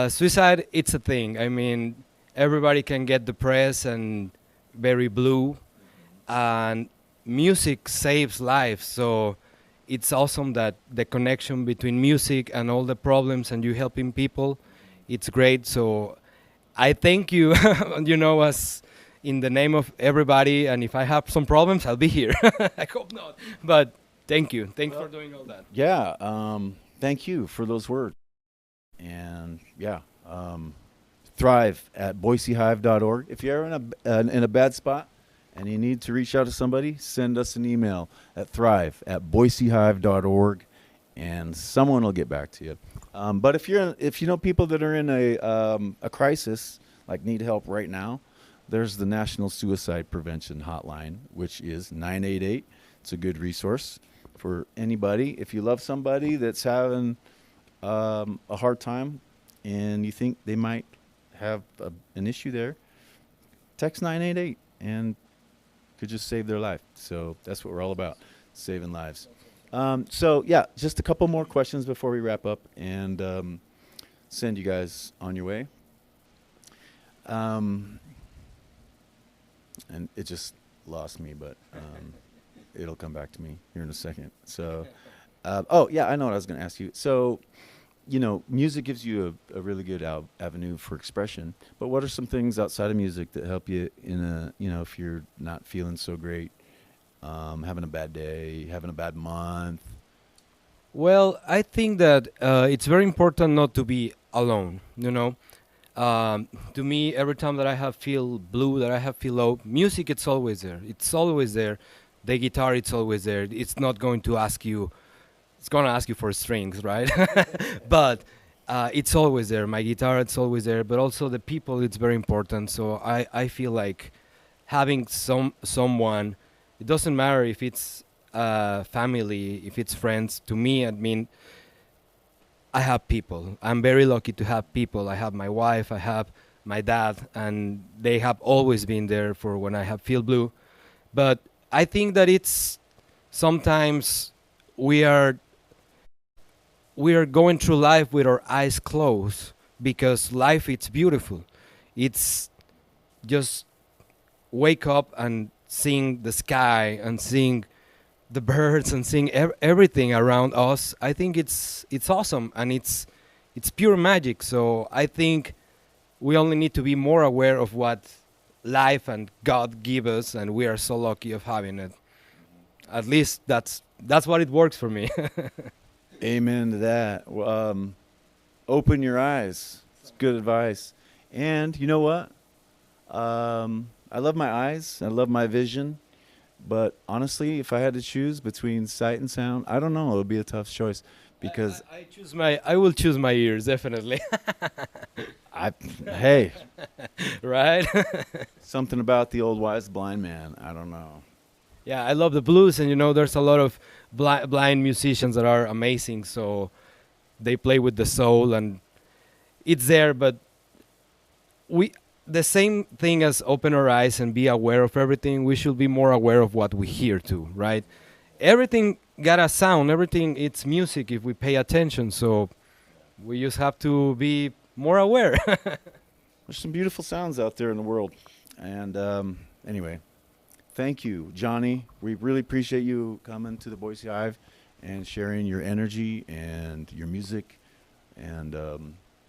suicide, it's a thing. I mean, everybody can get depressed and very blue, and music saves lives. So it's awesome that the connection between music and all the problems and you helping people, it's great. So I thank you, as in the name of everybody. And if I have some problems, I'll be here. I hope not. But thank you. Thanks for doing all that. Yeah. Thank you for those words. And yeah, thrive at boisehive.org. If you're in a bad spot and you need to reach out to somebody, send us an email at thrive@boisehive.org, and someone will get back to you. But if you know people that are in a crisis, like need help right now, there's the National Suicide Prevention Hotline, which is 988. It's a good resource for anybody. If you love somebody that's having a hard time and you think they might have an issue there, text 988 and could just save their life. So that's what we're all about, saving lives. So, yeah, just a couple more questions before we wrap up and send you guys on your way. And it just lost me, but it'll come back to me here in a second. So, oh, yeah, I know what I was going to ask you. So, you know, music gives you a really good avenue for expression, but what are some things outside of music that help you in a, you know, if you're not feeling so great, having a bad day, having a bad month? Well, I think that it's very important not to be alone, you know. To me, every time that I have feel blue, that I have feel low, music, it's always there. It's always there. The guitar, it's always there. It's not going to ask you, it's going to ask you for strings, right? But it's always there. My guitar, it's always there. But also the people, it's very important. So I feel like having someone, it doesn't matter if it's family, if it's friends. To me, I mean, I have people. I'm very lucky to have people. I have my wife, I have my dad, and they have always been there for when I have feel blue. But I think that it's sometimes we are going through life with our eyes closed because life, it's beautiful. It's just wake up and seeing the sky and seeing the birds and seeing everything around us. I think it's awesome, and it's pure magic. So I think we only need to be more aware of what life and God give us, and we are so lucky of having it. At least that's what it works for me. Amen to that. Open your eyes. It's good advice. And you know what? I love my eyes. I love my vision. But honestly, if I had to choose between sight and sound, I don't know. It would be a tough choice because I will choose my ears, definitely. Hey, right? something about the old wise blind man. I don't know. Yeah, I love the blues, and you know, there's a lot of blind musicians that are amazing. So they play with the soul, and it's there. But the same thing as open our eyes and be aware of everything, we should be more aware of what we hear too, right? Everything got a sound, everything, it's music if we pay attention, so we just have to be more aware. There's some beautiful sounds out there in the world. And anyway, thank you, Johnny. We really appreciate you coming to the Boise Hive and sharing your energy and your music and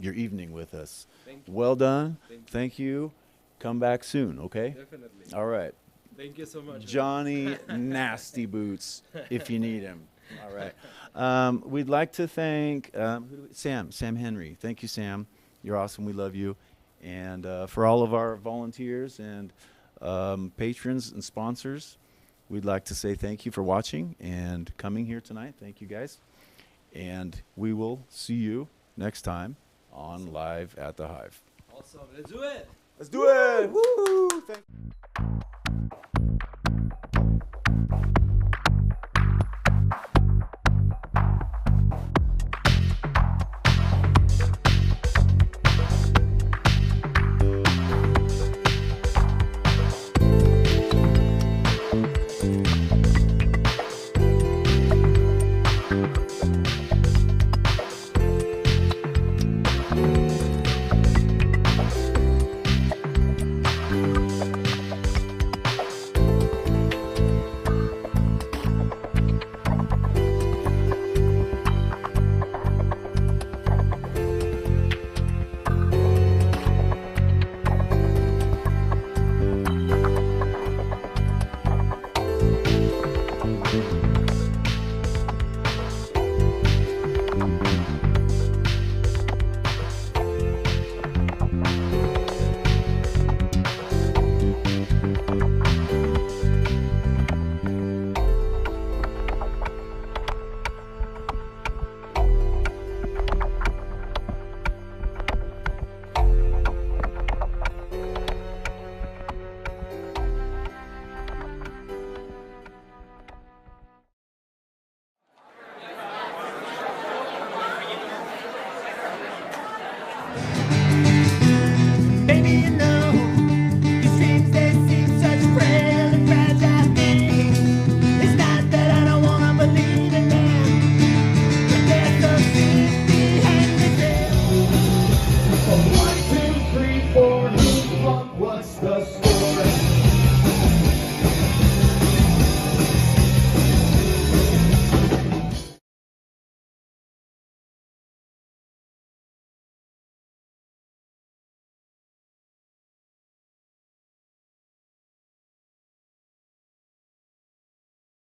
your evening with us. Well done. Thank you. Come back soon, okay? Definitely. All right. Thank you so much. Johnny Nasty Boots, if you need him. All right. We'd like to thank Sam Henry. Thank you, Sam. You're awesome. We love you. And for all of our volunteers and patrons and sponsors, we'd like to say thank you for watching and coming here tonight. Thank you, guys. And we will see you next time on Live at the Hive. Awesome. Let's do it. Let's do it. Woo! Thank you.